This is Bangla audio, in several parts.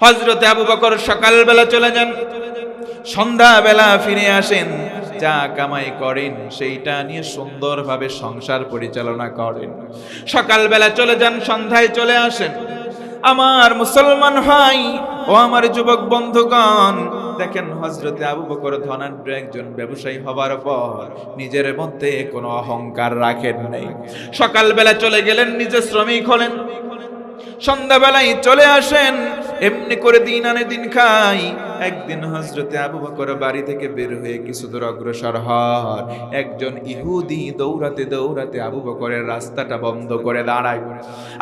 হযরত আবু বকর সকালবেলা চলে যান, সন্ধ্যাবেলা ফিরে আসেন, যা কামাই করেন সেইটা নিয়ে সুন্দরভাবে সংসার পরিচালনা করেন। সকালবেলা চলে যান, সন্ধ্যায় চলে আসেন। আমার মুসলমান ভাই ও আমার যুবক বন্ধুগণ, দেখেন হযরতে আবু বকর ধনাঢ্য একজন ব্যবসায়ী হবার পর নিজের মধ্যে কোনো অহংকার রাখেন নাই। সকালবেলা চলে গেলেন, নিজে শ্রমিক হলেন, সন্ধ্যাবেলায় চলে আসেন, এমনি করে দিন আনে দিন খাই। একদিন হযরতে আবু বকর বাড়ি থেকে বের হয়ে কিছু দূর অগ্রসর হন, একজন ইহুদি দৌড়াতে দৌড়াতে আবু বকরের রাস্তাটা বন্ধ করে দাঁড়ায়।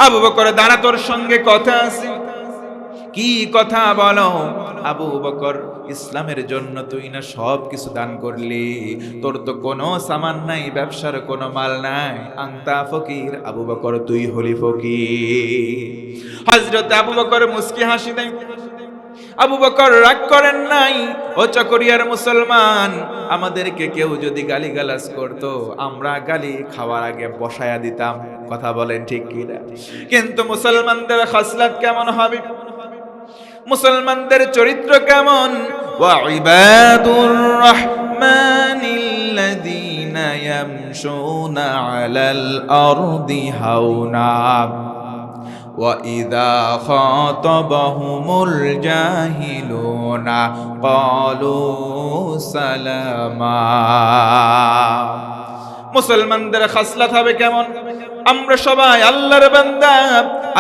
আবু বকর দাঁড়া, তোর সঙ্গে কথা আছে। কি কথা বলো? আবু বকর, ইসলামের জন্য তুই না সব কিছু দান করলি, তোর তো কোনো সামান নাই, ব্যবসার কোনো মাল নাই, আনতা ফকির। আবু বকর, তুই হলি ফকির। হযরত আবু বকর মুস্কি হাসি দেয়। আবু বকর রাগ করেন নাই। ও চকরিয়ার মুসলমান, আমাদেরকে কেউ যদি গালিগালাজ করতো, আমরা গালি খাওয়ার আগে বসায়া দিতাম। কথা বলেন ঠিক কি না? কিন্তু মুসলমানদের খাসলাত কেমন হবে? মুসলমানদের চরিত্র কেমন? ওয়া ইবাদুর রাহমানিল্লাযীনা ইয়ামশুনা আলাল আরদি হাওনা ওয়া ইযা খাতাবাহুমুল জাহিলুনা ক্বালু সালামা। মুসলমানদের খাসলাত হবে কেমন? আমরা সবাই আল্লাহর বান্দা।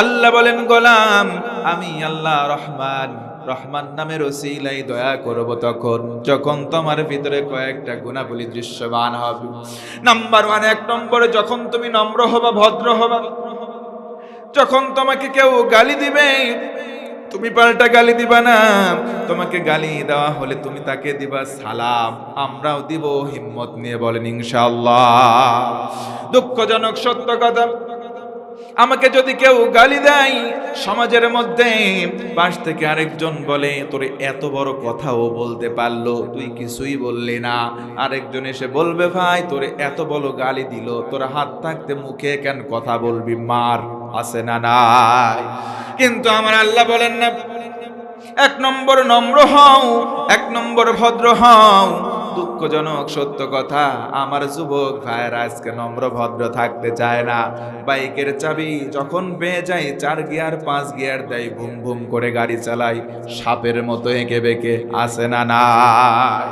আল্লাহ বলেন, গোলাম আমি আল্লাহ রহমান, রহমান নামের ওসিলায় দয়া করব তখন যখন তোমার ভিতরে কয়েকটা গুণাবলী দৃশ্যমান হবে। নাম্বার 1, 1 নম্বরে যখন তুমি নম্র হবা, ভদ্র হবা। যখন তোমাকে কেউ গালি দিবে, তুমি পাল্টা গালি দিবা না। তোমাকে গালি দেওয়া হলে তুমি তাকে দিবা সালাম, আমরাও দিব হিম্মত নিয়ে। বলেন ইনশাআল্লাহ। দুঃখজনক সত্য কথা, আমাকে যদি কেউ গালি দেয় সমাজের মধ্যে, পাশ থেকে আরেকজন বলে, তোর এত বড় কথাও বলতে পারলো, তুই কিছুই বললি না। আরেকজন এসে বলবে, ভাই তোর এত বড় গালি দিল, তোর হাত থাকতে মুখে কেন কথা বলবি, মার। আছে না নাই? কিন্তু আমার আল্লাহ বলেন না, 1 নম্বর নম্র হও, 1 নম্বর ভদ্র হও। দুঃখজনক সত্য কথা, আমার যুবক ভাইয়েরা আজকে নম্র ভদ্র থাকতে চায় না। বাইকের চাবি যখন পেয়ে যায় 4 গিয়ার 5 গিয়ার দেয়, ভুম ভুম করে গাড়ি চালায়, সাপের মতো এঁকে বেঁকে। আছে না নাই?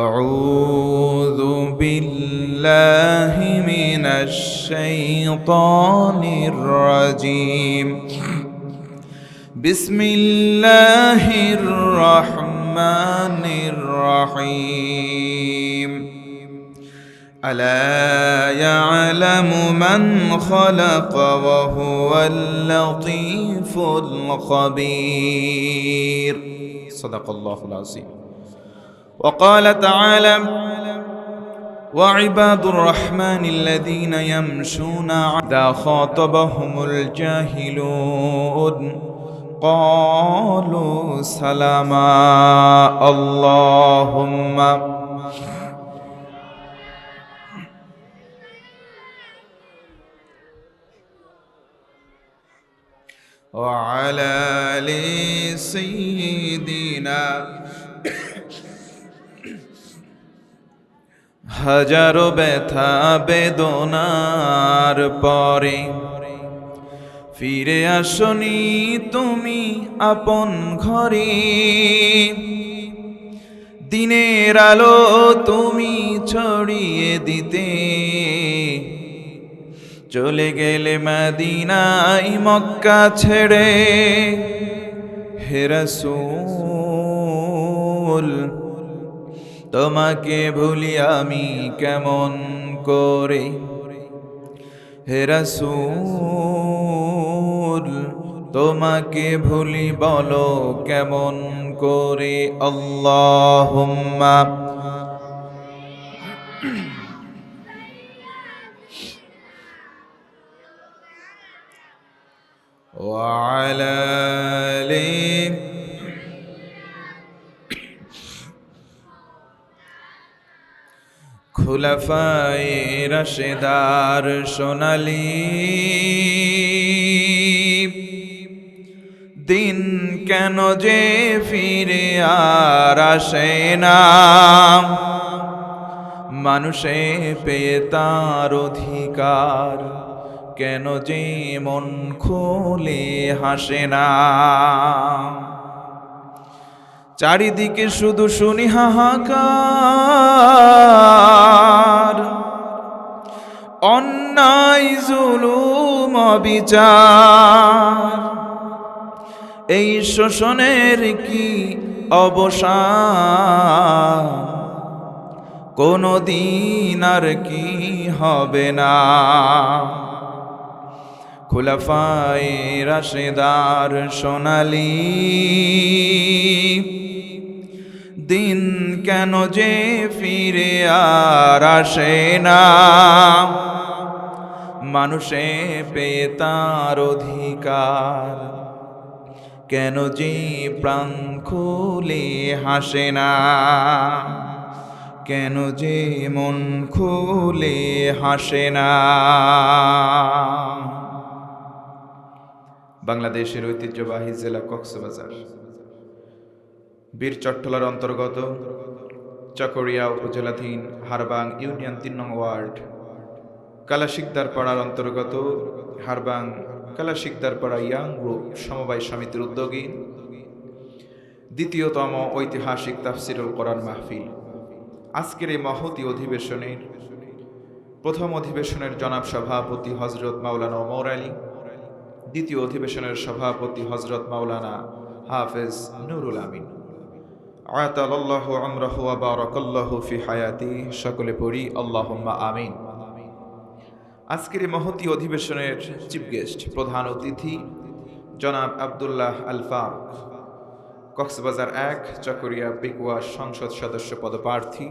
আউযু বিল্লাহি মিনাশ শাইতানির রাজীম। বিসমিল্লাহির রহমানির রহিম। আলা ইয়ালামু মান খালাকা ওয়া হুয়াল লাতীফুল খাবীর। সাদাকাল্লাহুল আযীম। وقال تعالى وعباد الرحمن الذين يمشون إذا خاطبهم الجاهلون قالوا سلاما اللهم وعلى آل سيدنا। হাজারো ব্যথা বেদনার পরে ফিরে আসনি তুমি আপন ঘরে। দিনের আলো তুমি ছড়িয়ে দিতে, চলে গেলে মদিনায় মক্কা ছেড়ে। হে রাসূল, তোমাকে ভুলি আমি কেমন করে। হে রাসূল, তোমাকে ভুলি বলো কেমন করে। আল্লাহুম্মা ওয়া আলা আলি খুলাফায়ে রাশেদার সোনালী দিন কেন যে ফিরে আর আসে না, মানুষে পেয়ে তার অধিকার কেন যে মন খুলে হাসে না। চারিদিকে শুধু শুনি হাহাকার, অন্যায় জুলুম বিচার, এই শোষণের কি অবসান, কোনো দিন আর কি হবে না। খুলাফায়ে রাশেদার সোনালী দিন কেন যে ফিরে আর আসে না, মানুষে পেয়ে তার অধিকার কেন যে প্রাণ খুলে হাসে না, কেন যে মন খুলে হাসে না। বাংলাদেশের ঐতিহ্যবাহী জেলা কক্সবাজার বীর চট্টলার অন্তর্গত চকরিয়া উপজেলাধীন হারবাং ইউনিয়ন ৩ নং ওয়ার্ড কালাশিকদার পাড়ার অন্তর্গত হারবাং কালাশিকদার পাড়া ইয়াং গ্রুপ সমবায় সমিতির উদ্যোগী দ্বিতীয়তম ঐতিহাসিক তাফসিরুল কোরআন মাহফিল। আজকের এই মহতী অধিবেশনের প্রথম অধিবেশনের জনাব সভাপতি হজরত মাওলানা ওমর আলী, দ্বিতীয় অধিবেশনের সভাপতি হজরত মাওলানা হাফেজ নুরুল আমিন, আয়াতাল্লাহু আমরাহু ওয়া বারাকাল্লাহু ফি হায়াতি। সকলে পড়ি আল্লাহুম্মা আমিন। আজকের এই মহতী অধিবেশনের চিফ গেস্ট, প্রধান অতিথি জনাব আব্দুল্লাহ আল ফারুক, কক্সবাজার ১ চকরিয়া পিকুয়া সংসদ সদস্য পদপ্রার্থী।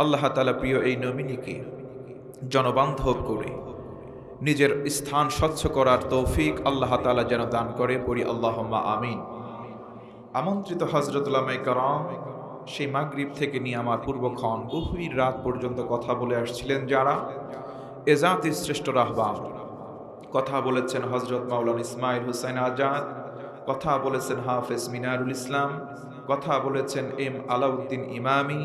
আল্লাহ তাআলা প্রিয় এই নমিনীকে জনবান্ধব করে নিজের স্থান স্বচ্ছ করার তৌফিক আল্লাহ তাআলা যেন দান করে, পড়ি আল্লাহুম্মা আমিন। আমন্ত্রিত হযরত উলামায়ে কেরাম সেই মাগরিব থেকে নিয়ে আমার পূর্বক্ষণ গভীর রাত পর্যন্ত কথা বলে আসছিলেন যারা, এ জাতির শ্রেষ্ঠ রাহবার। কথা বলেছেন হযরত মাওলানা ইসমাইল হুসাইন আজাদ, কথা বলেছেন হাফেজ মিনারুল ইসলাম, কথা বলেছেন এম আলাউদ্দিন ইমামি,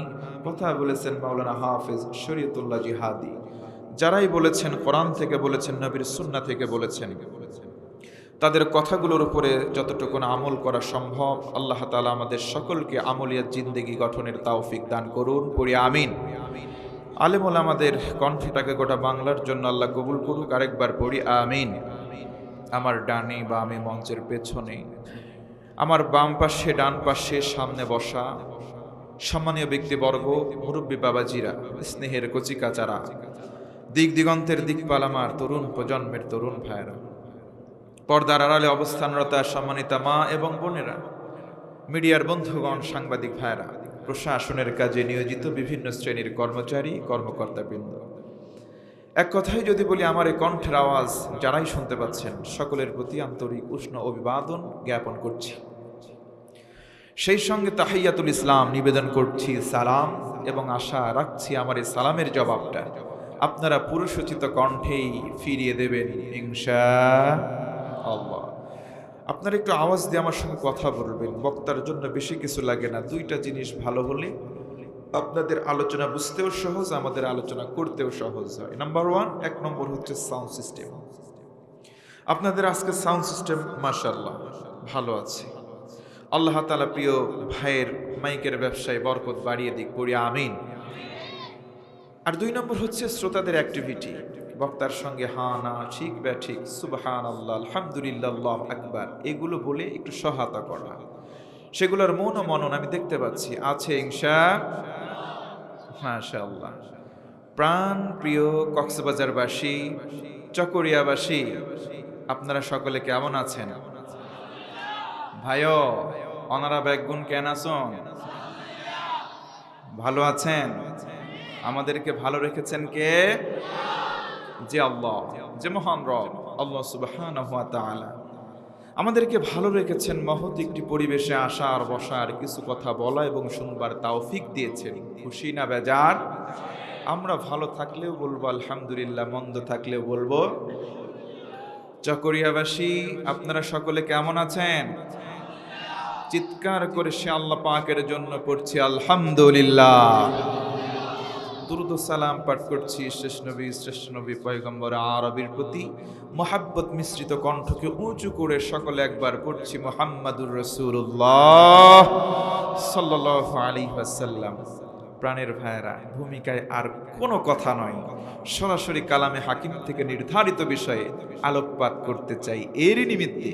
কথা বলেছেন মাওলানা হাফেজ শরীয়তুল্লাহ জিহাদি। যারাই বলেছেন কোরআন থেকে বলেছেন, নবীর সুন্নাহ থেকে বলেছেন, তাদের কথাগুলোর উপরে যতটুকু আমল করা সম্ভব আল্লাহ তাআলা আমাদের সকলকে আমলিয়াত জিন্দেগি গঠনের তৌফিক দান করুন, পড়ি আমিন। আলেম ওলামাদের কণ্ঠটাকে গোটা বাংলার জন্য আল্লাহ কবুল করুক, আরেকবার পড়ি আমিন। আমার ডানে বামে মঞ্চের পেছনে, আমার বাম পাশে ডান পাশে সামনে বসা সম্মানীয় ব্যক্তিবর্গ, মুরব্বী বাবাজিরা, স্নেহের কচিকাচারা, দিক দিগন্তের দিকপাল আমার তরুণ প্রজন্মের তরুণ ভাইয়েরা, পর্দার আড়ালে অবস্থানরত সম্মানিতা মা এবং বোনেরা, মিডিয়ার বন্ধুগণ, সাংবাদিক ভাইয়েরা, প্রশাসনের কাজে নিয়োজিত বিভিন্ন শ্রেণীর কর্মচারী কর্মকর্তাবৃন্দ, এক কথায় যদি বলি আমার এই কণ্ঠের আওয়াজ যারাই শুনতে পাচ্ছেন সকলের প্রতি আন্তরিক উষ্ণ অভিবাদন জ্ঞাপন করছি। সেই সঙ্গে তাহিয়াতুল ইসলাম নিবেদন করছি, সালাম, এবং আশা রাখছি আমার এই সালামের জবাবটা আপনারা পুরুষোচিত কণ্ঠেই ফিরিয়ে দেবেন ইনশাআল্লাহ। আপনারা একটু আওয়াজ দিয়ে আমার সঙ্গে কথা বলবেন। বক্তার জন্য বেশি কিছু লাগে না, দুইটা জিনিস ভালো হলে আপনাদের আলোচনা বুঝতেও সহজ, আমাদের আলোচনা করতেও সহজ হয়। নাম্বার 1, 1 নম্বর হচ্ছে সাউন্ড সিস্টেম। আপনাদের আজকে সাউন্ড সিস্টেম মাশাআল্লাহ ভালো আছে। আল্লাহ তাআলা প্রিয় ভাইয়ের মাইকের ব্যবসায় বরকত বাড়িয়ে দিক, পড়ি আমিন। আর 2 নম্বর হচ্ছে শ্রোতাদের অ্যাক্টিভিটি, বক্তার সঙ্গে হা না, ঠিক বা ঠিক, সুবহানাল্লাহ, আলহামদুলিল্লাহ, আল্লাহু আকবার, এগুলো বলে একটু সহায়তা করা। সেগুলোর মন ও মনন আমি দেখতে পাচ্ছি আছে মাশাআল্লাহ। প্রাণ প্রিয় কক্সবাজারবাসী, চকরিয়াবাসী, আপনারা সকলে কেমন আছেন? ভাইও অনারা ব্যাগুন কেন আছেন? ভালো আছেন? আমাদেরকে ভালো রেখেছেন কে? যে আল্লাহ, যে মহান রব আল্লাহ সুবহানাহু ওয়া তাআলা আমাদেরকে ভালো রেখেছেন, মহৎ একটি পরিবেশে আসার বসার, কিছু কথা বলা এবং শুনবার তৌফিক দিয়েছেন। খুশি না বেজার? আমরা ভালো থাকলেও বলবো আলহামদুলিল্লাহ, মন্দ থাকলেও বলবো। চকরিয়াবাসী আপনারা সকলে কেমন আছেন? চিৎকার করে সে আল্লাহ পাকের জন্য পড়ছি আলহামদুলিল্লাহ। দুরূদ ও সালাম পাঠ করছি শ্রেষ্ঠ নবী পয়গম্বর আরবীর প্রতি মোহাব্বত মিশ্রিত কণ্ঠকে উঁচু করে সকলে একবার পড়ছি মুহাম্মাদুর রাসূলুল্লাহ সাল্লাল্লাহু আলাইহি ওয়াসাল্লাম। প্রাণের ভাইয়েরা, ভূমিকায় আর কোনো কথা নয়, সরাসরি কালামে হাকিম থেকে নির্ধারিত বিষয়ে আলোকপাত করতে চাই। এরই নিমিত্তে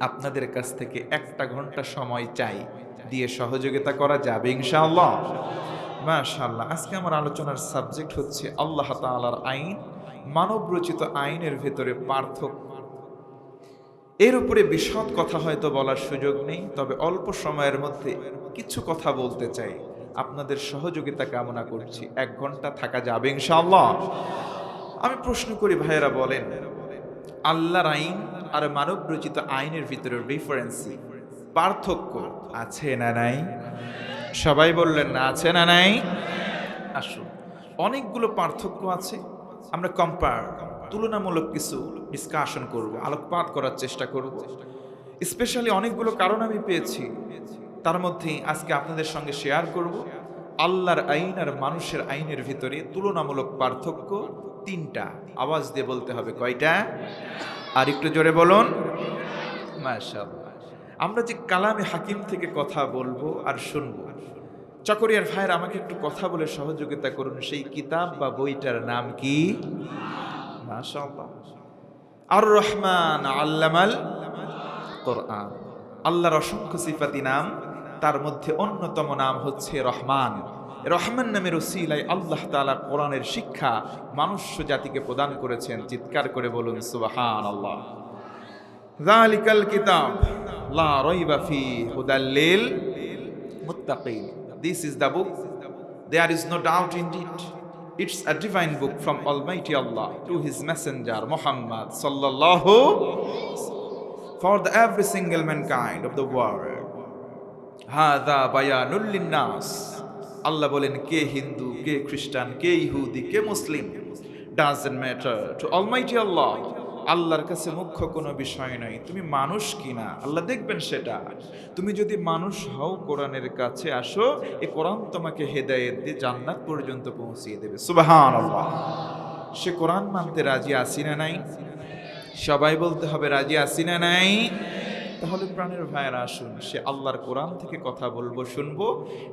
আপনাদের কাছ থেকে 1 ঘন্টা সময় চাই, দিয়ে সহযোগিতা করা যাবে ইনশাআল্লাহ? মাশাআল্লাহ। আজকে আমার আলোচনার সাবজেক্ট হচ্ছে আল্লাহ তাআলার আইন, মানব রচিত আইনের ভেতরে পার্থক্য। এর উপরে বিশদ কথা হয়তো বলার সুযোগ নেই, তবে অল্প সময়ের মধ্যে কিছু কথা বলতে চাই। আপনাদের সহযোগিতা কামনা করছি। 1 ঘন্টা থাকা যাবে ইনশাআল্লাহ? আমি প্রশ্ন করি ভাইয়েরা, বলেন আল্লাহর আইন আর মানব রচিত আইনের ভিতরে ডিফারেন্স, পার্থক্য আছে না নাই? সবাই বললেন না, আছে না নাই? আসুন, অনেকগুলো পার্থক্য আছে। আমরা তুলনামূলক কিছু ডিসকাশন করব, আলোকপাত করার চেষ্টা করব। স্পেশালি অনেকগুলো কারণ আমি পেয়েছি, তার মধ্যে আজকে আপনাদের সঙ্গে শেয়ার করব। আল্লাহর আইন আর মানুষের আইনের ভিতরে তুলনামূলক পার্থক্য 3টা। আওয়াজ দিয়ে বলতে হবে, কয়টা? আর একটু জোরে বলুন। মাশাআল্লাহ। আমরা যে কালামে হাকিম থেকে কথা বলবো আর শুনবো, চকরিয়ার ভাইয়ের আমাকে একটু কথা বলে সহযোগিতা করুন। সেই কিতাব বা বইটার নাম কি? মাশাআল্লাহ, আর রহমান আল্লামাল কোরআন। আল্লাহর অসংখ্য সিফাতি নাম, তার মধ্যে অন্যতম নাম হচ্ছে রহমান। রহমান নামের ওসিলায় আল্লাহ তাআলা কোরআনের শিক্ষা মানুষ জাতিকে প্রদান করেছেন। চিৎকার করে বলুন সুবহানাল্লাহ। যালিকাল কিতাব লা রাইবা ফীহি হুদাল লিল মুত্তাকিন। This is the book, there is no doubt in it. It's a divine book from Almighty Allah to His Messenger Muhammad sallallahu for the every single mankind of the world. Hadha bayanul linnas. আল্লাহ বলেন, কে হিন্দু, কে খ্রিস্টান, কে ইহুদি, কে মুসলিম, doesn't matter to Almighty Allah. আল্লাহর কাছে মুখ্য কোনো বিষয় নাই তুমি মানুষ কিনা, আল্লাহ দেখবেন সেটা। তুমি যদি মানুষ হও, কোরআনের কাছে আসো, এই কোরআন তোমাকে হেদায়েত দিয়ে জান্নাত পর্যন্ত পৌঁছিয়ে দেবে। সুবহানাল্লাহ। সে কোরআন মানতে রাজি আছি না নাই? সবাই বলতে হবে, রাজি আছি না নাই? তাহলে প্রাণের ভাইয়েরা, আসুন সে আল্লাহর কোরআন থেকে কথা বলবো, শুনবো।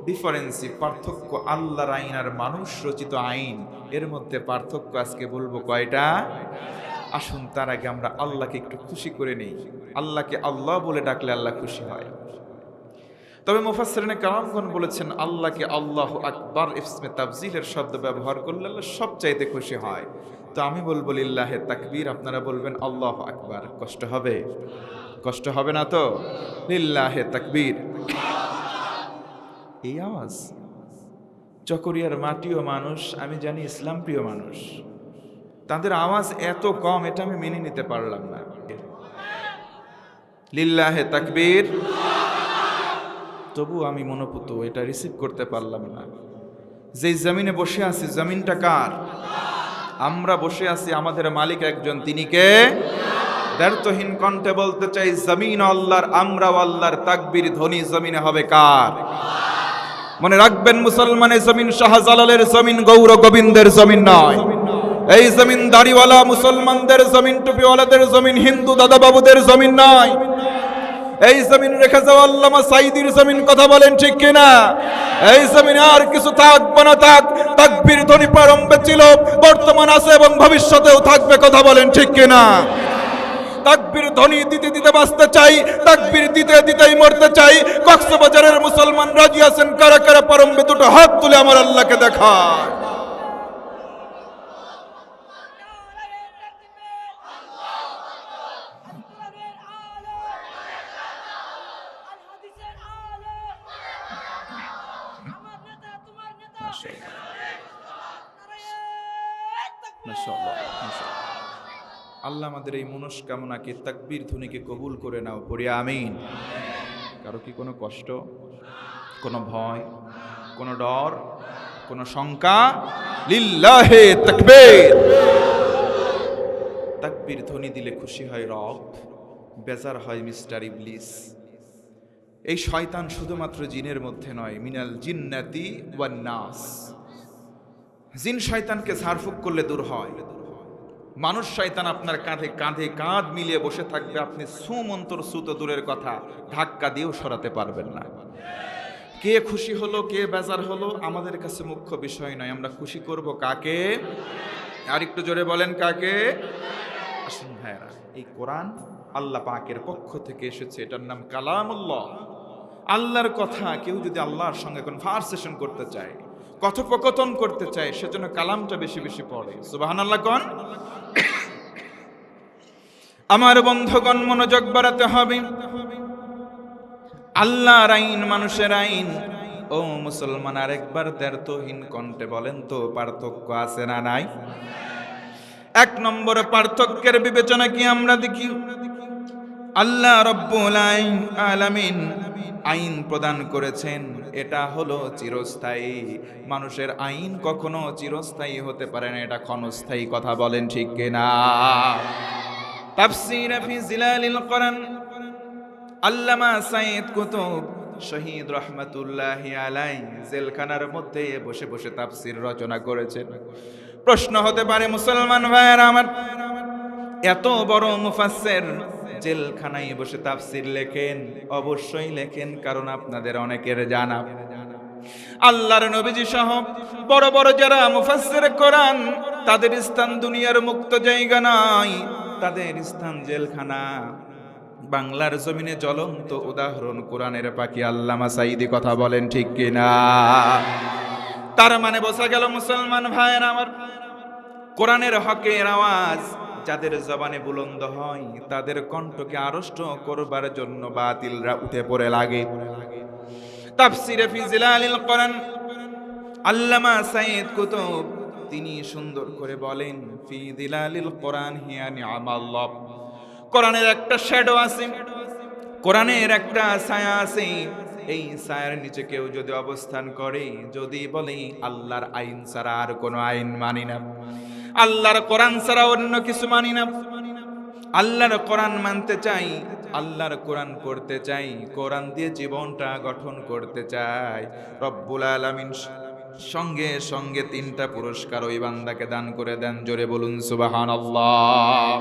ডিফারেন্সি, পার্থক্য আল্লাহর আইন আর মানুষ রচিত আইন, এর মধ্যে পার্থক্য আজকে বলবো কয়টা। আসুন তার আগে আমরা আল্লাহকে একটু খুশি করে নেই। আল্লাহকে আল্লাহ বলে ডাকলে আল্লাহ খুশি হয়। তবে মুফাসসিরিনে কেরামগণ বলেছেন, আল্লাহকে আল্লাহু আকবার ইসমে তাফজিলের শব্দ ব্যবহার করলে আল্লাহ সবচাইতে খুশি হয়। তো আমি বলবো লিল্লাহে তাকবীর, আপনারা বলবেন আল্লাহু আকবার। কষ্ট হবে? কষ্ট হবে না তো? লিল্লাহে তাকবীর। এই আওয়াজ, চকরিয়ার মাটিও মানুষ, আমি জানি ইসলাম প্রিয় মানুষ, তাদের আওয়াজ এত কম, এটা আমি মেনে নিতে পারলাম না। লিল্লাহে তাকবীর। তবু আমি মনোপুত, এটা রিসিভ করতে পারলাম না। যেই জমিনে বসে আছি, জমিনটা কার? আমরা বসে আছি, আমাদের মালিক একজন, তিনি কে? দ্ব্যর্থহীন কণ্ঠে বলতে চাই, জমিন আল্লাহর, আমরাও আল্লাহর। তাকবীর ধ্বনি জমিনে হবে কার? মনে রাখবেন, মুসলমানের জমিন শাহজালালের জমিন, গৌর গোবিন্দের জমিন নয়। এই জমিন দাড়িওয়ালা মুসলমানদের জমিন, টুপিওয়ালাদের জমিন, হিন্দু দাদা বাবুদের জমিন নয়। এই জমিন রেখে যাওয়া আল্লামা সাঈদীর জমিন। কথা বলেন ঠিক কিনা? এই জমিনে আর কিছু থাক বা না থাক, তাকবীর ধ্বনি প্রারম্ভে ছিল, বর্তমান আছে এবং ভবিষ্যতেও থাকবে। কথা বলেন ঠিক কিনা? তাকবীর ধ্বনি দিতে দিতে বাঁচতে চাই, তাকবীর দিতে দিতেই মরতে চাই। কক্সবাজারের মুসলমান রাজি আছেন? কারা কারা প্রারম্ভে দুটো হাত তুলে আমার আল্লাহকে দেখায়। আল্লাহ আমাদের এই মনস্কামনাকে, তাকবীর ধ্বনিকে কবুল করে নাও, পড়ি আমিন। কারো কি কোনো কষ্ট, কোনো ভয়, কোনো ডর, কোনো শঙ্কা? লিল্লাহে তাকবীর। তাকবীর ধ্বনি দিলে খুশি হয় রব, বেজার হয় মিস্টার ইবলিস। এই শয়তান শুধুমাত্র জিনের মধ্যে নয়, মিনাল জিন্নাতি ওয়ান নাস। জিন শয়তানকে ঝাড়ফুঁক করলে দূর হয়। মানুষ শয়তান আপনার কাঁধে কাঁধে কাঁধ মিলিয়ে বসে থাকবে, আপনি সুমন্তর সুত দূরের কথা ধাক্কা দিয়েও সরাতে পারবেন না। কে খুশি হলো কে বেজার হলো আমাদের কাছে মুখ্য বিষয় নয়, আমরা খুশি করব কাকে? আর একটু জোরে বলেন কাকে? আসুন ভাইরা, এই কোরআন আল্লাহ পাকের পক্ষ থেকে এসেছে, এটার নাম কালামুল্লাহ। আল্লাহর কথা কেউ যদি আল্লাহর সঙ্গে কনভারসেশন করতে চায়, কথোপকথন করতে চায়, সেজন্য কালামটা বেশি বেশি পড়ে। সুবহানাল্লাহ কোন? আমার বন্ধুগণ, মনোযোগ বাড়াতে হবে। আল্লাহর আইন মানুষের আইন। ও মুসলমান, আরেকবার দ্ব্যর্থহীন কণ্ঠে বলেন তো, পার্থক্য আছে না নাই? এক নম্বরে পার্থক্যের বিবেচনা কি আমরা দেখি, আল্লাহ রব্বুল আলামিন আইন প্রদান করেছেন, এটা হলো চিরস্থায়ী। মানুষের আইন কখনো চিরস্থায়ী হতে পারে না, এটা ক্ষণস্থায়ী। কথা বলেন ঠিক কিনা? তাফসীর ফি জিলালিল কোরআন, আল্লামা সাইয়্যিদ কুতুব শহীদ রহমাতুল্লাহি আলাইহি জেলখানার মধ্যে বসে বসে তাফসীর রচনা করেছেন। প্রশ্ন হতে পারে মুসলমান ভাইয়েরা আমার, এত বড় মুফাসসির জেলখানায় বসে তাফসীর লেখেন? অবশ্যই লেখেন, কারণ আপনাদের অনেকের জানা আল্লাহর নবীজি সহ বড় বড় যারা মুফাসসির কোরআন, তাদের স্থান দুনিয়ার মুক্ত জায়গা নয়, তাদের স্থান জেলখানা। বাংলার জমিনে জ্বলন্ত উদাহরণ কোরআনের পাখি আল্লামা সাঈদী। কথা বলেন ঠিক কিনা? তার মানে বোঝা গেল মুসলমান ভাইয়েরা আমার, কোরআনের হকের আওয়াজ যাদের জবানে বুলন্দ হয়, তাদের কণ্ঠকে আড়ষ্ট করবার জন্য বাতিলরা উঠে পড়ে লাগে। তাফসীরে ফি জিলালিল কোরআন আল্লামা সাইয়্যিদ কুতুব তিনি সুন্দর করে বলেন, ফি জিলালিল কোরআন হিয়া নি'মাল্লাহ। কোরআনের একটা শ্যাডো আছে, কোরআনের একটা ছায়া আছে। এই ছায়ার নিচে কেউ যদি অবস্থান করে, যদি বলে আল্লাহর আইন ছাড়া আর কোনো আইন মানি না, আল্লাহর কোরআন ছাড়া অন্য কিছু মানি না, আল্লাহর কোরআন মানতে চাই, আল্লাহর কোরআন পড়তে চাই, কোরআন দিয়ে জীবনটা গঠন করতে চাই, রব্বুল আলামিন সঙ্গে সঙ্গে 3টা পুরস্কার ওই বান্দাকে দান করে দেন। জোরে বলুন সুবহানাল্লাহ।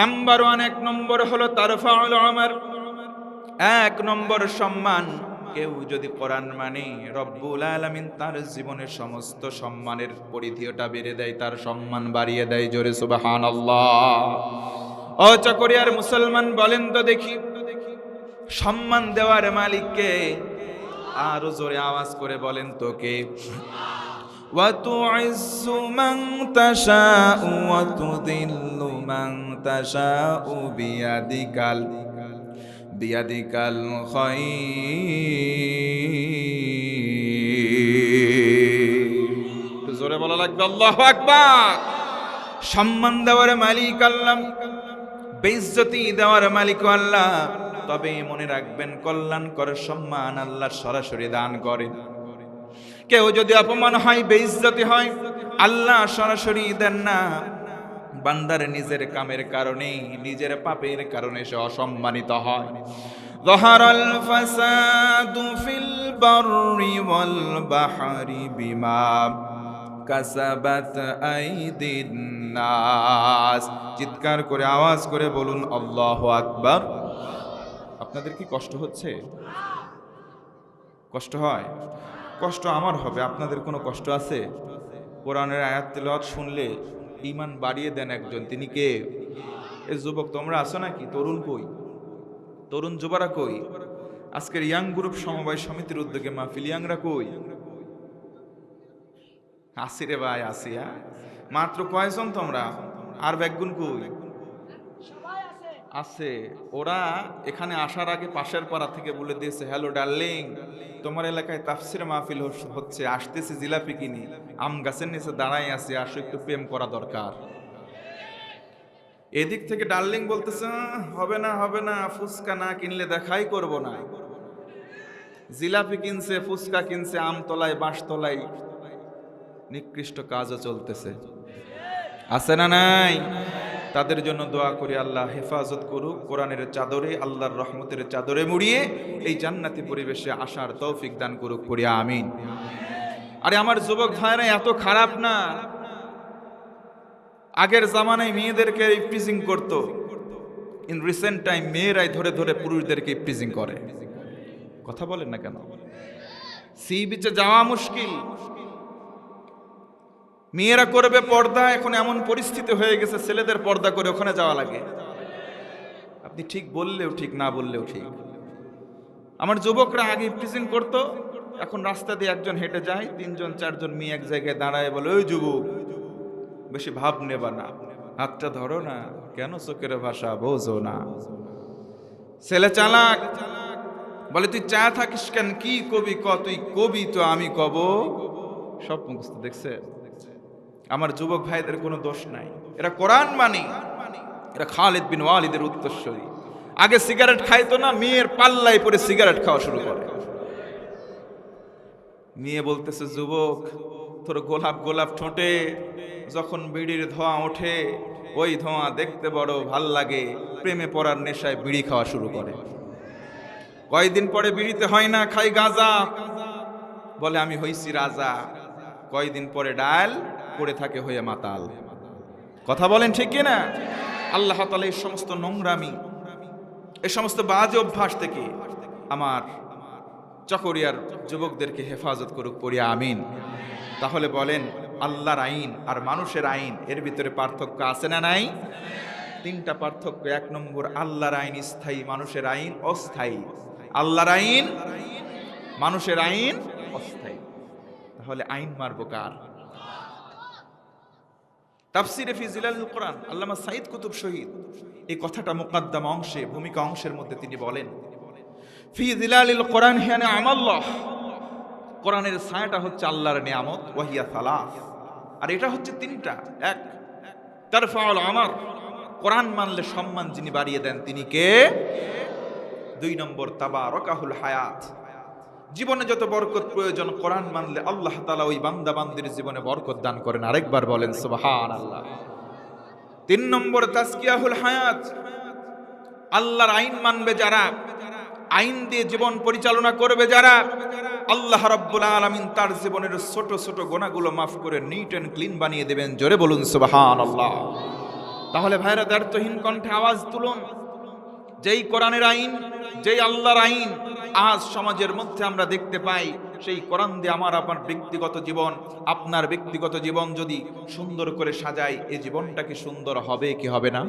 নাম্বার 1, 1 নম্বর হলো তারফাউল উমর, 1 নম্বর সম্মান। কেউ যদি কোরআন মানে, রব্বুল আলামিন তার জীবনের সমস্ত সম্মানের পরিধিটা বেড়ে দেয়, তার সম্মান বাড়িয়ে দেয়। জোরে সুবহানাল্লাহ। ও চাকরিয়ার মুসলমান, বলেন তো দেখি, সম্মান দেওয়ার মালিক কে? আরো জোরে আওয়াজ করে বলেন তো কে? ওয়া তুইজ্জু মান তাশাউ ওয়া তুযিল্লু মান তাশাউ বিয়াদিকাল খায়র। জোরে বলা লাগবে আল্লাহু আকবার। সম্মান দেওয়ার মালিক আল্লাহ, বেইজ্জতি দেওয়ার মালিক আল্লাহ। তবে মনে রাখবেন, কল্যাণকর সম্মান আল্লাহ সরাসরি দান করেন। কেউ যদি অপমান হয়, বেইজ্জতি হয়, আল্লাহ সরাসরি দেন না। বান্দার নিজের কামের কারণে, নিজের পাপের কারণে সে অসম্মানিত হয়। যাহারাল ফাসাদু ফিল বাররি ওয়াল বাহরি বিমা কাসাবাত আইদিন নাস। চিৎকার করে আওয়াজ করে বলুন আল্লাহু আকবার। আপনাদের কি কষ্ট হচ্ছে? কষ্ট হয়? কষ্ট আমার হবে, আপনাদের কোনো কষ্ট আছে? কোরআনের আয়াত তেলাওয়াত শুনলে ঈমান বাড়িয়ে দেন একজন, তিনি কে? এই যুবক তোমরা আছো নাকি? তরুণ কই? তরুণ যুবরা কই? আজকের ইয়াং গ্রুপ সমবায় সমিতির উদ্যোগে মাহফিল, ইয়াংরা কই? আসি রে ভাই, আসিয়া মাত্র কয়জন তোমরা? আর ব্যাকগুন কই? আছে। ওরা এখানে আসার আগে পাশের পাড়া থেকে বলে দিয়েছে, হ্যালো ডার্লিং, তোমার এলাকায় তাফসির মাহফিল হচ্ছে, আসতেছি জিলাপি কিনি, আম গাছের নিচে দাঁড়াই আছি, আসো একটু প্রেম করা দরকার। এদিক থেকে ডার্লিং বলতেছে, হবে না হবে না, ফুচকা না কিনলে দেখাই করব না। জিলাপি কিনছে, ফুচকা কিনছে, আমতলায় বাঁশতলায় নিকৃষ্ট কাজও চলতেছে, আছে না নাই? তাদের জন্য দোয়া করি আল্লাহ হেফাজত করুক, কোরআনের চাদরে, আল্লাহর রহমতের চাদরে মুড়িয়ে এই জান্নাতি পরিবেশে আসার তৌফিক দান করুক, পড়ি আমিন। আরে আমার যুবক ভাইরা এত খারাপ না। আগের জামানায় মেয়েদেরকে ইফটিজিং করতো, ইন রিসেন্ট টাইম মেয়েরাই ধরে ধরে পুরুষদেরকে ইফটিজিং করে। কথা বলেন না কেন? সি বিচে যাওয়া মুশকিল, মেয়েরা করবে পর্দা। এখন এমন পরিস্থিতি হয়ে গেছে ছেলেদের পর্দা করে ওখানে যাওয়া লাগে। আপনি ঠিক বললেও ঠিক, না বললেও ঠিক। আমার যুবকরা আগে ইফটিজিং করতো, এখন রাস্তা দিয়ে একজন হেঁটে যায়, 3জন 4জন মেয়ে এক জায়গায় দাঁড়ায় বলে, ওই যুবক বেশি ভাব নেবা না, হাতটা ধরো না, কেন চোখের ভাষা বোঝো না। ছেলে চালাক, বলে তুই চা থাকিস কেন, কি কবি ক, তুই কবি তো আমি কব, সব মুখস্থ। দেখছে? আমার যুবক ভাইদের কোনো দোষ নাই, এরা কোরআন মানি, এরা খালিদ বিন ওয়ালিদের উত্তরসূরি। আগে সিগারেট খাইতো না, মেয়ের পাল্লায় পরে সিগারেট খাওয়া শুরু করে। মেয়ে বলতেছে, যুবক তোর গোলাপ গোলাপ ঠোঁটে যখন বিড়ির ধোঁয়া ওঠে, ওই ধোঁয়া দেখতে বড় ভাল লাগে, প্রেমে পড়ার নেশায় বিড়ি খাওয়া শুরু করে। কয়দিন পরে বিড়িতে হয় না, খাই গাঁজা, বলে আমি হইছি রাজা। কয়দিন পরে ডাল পড়ে থাকে হয়ে মাতাল। কথা বলেন ঠিক কিনা? আল্লাহ তাআলা এই সমস্ত নোংরামি, এই সমস্ত বাজে অভ্যাস থেকে আমার চকরিয়ার যুবকদেরকে হেফাজত করুক, পড়ি আমিন। তাহলে বলেন, আল্লাহর আইন আর মানুষের আইন এর ভিতরে পার্থক্য আছে না নাই? 3টা পার্থক্য। 1 নম্বর, আল্লাহর আইন স্থায়ী, মানুষের আইন অস্থায়ী। আল্লাহর আইন, মানুষের আইন অস্থায়ী। তাহলে আইন মারবো কার? তাফসিরে ফি জিলালিল কোরআন আল্লামা সাইদ কুতুব শহীদ এই কথাটা মুকদ্দমা অংশে, ভূমিকা অংশের মধ্যে তিনি বলেন, ফি জিলালিল কোরআন হিয়া নিআমাল্লাহ, কোরআনের ছায়াটা হচ্ছে আল্লাহর নিয়ামত, ওয়াহিয়া সালাস, আর এটা হচ্ছে 3টা। 1, তারফাউল আমার, কোরআন মানলে সম্মান যিনি বাড়িয়ে দেন তিনি কে? 2 নম্বর, তাবারাকাহুল হায়াত, জীবনে যত বরকত প্রয়োজন কোরআন মানলে আল্লাহ তাআলা ওই বান্দা বান্দির জীবনে বরকত দান করেন। আরেকবার বলেন সুবহানাল্লাহ। 3 নম্বর, তাজকিয়াহুল হায়াত, আল্লাহর আইন মানবে যারা, আইন দিয়ে জীবন পরিচালনা করবে যারা, আল্লাহ রাব্বুল আলামিন তার জীবনের ছোট ছোট গুনাহগুলো মাফ করে নিট এন্ড ক্লিন বানিয়ে দেবেন। জোরে বলুন সুবহানাল্লাহ। তাহলে ভাইরা দ্ব্যর্থহীন কণ্ঠে আওয়াজ তুলুন, যেই কোরআনের আইন, যেই আল্লাহর আইন আজ সমাজের মধ্যে আমরা দেখতে পাই, সেই কোরআন দিয়ে আমার আপনার ব্যক্তিগত জীবন, আপনার ব্যক্তিগত জীবন যদি সুন্দর করে সাজাই, এই জীবনটা কি সুন্দর হবে কি হবে না?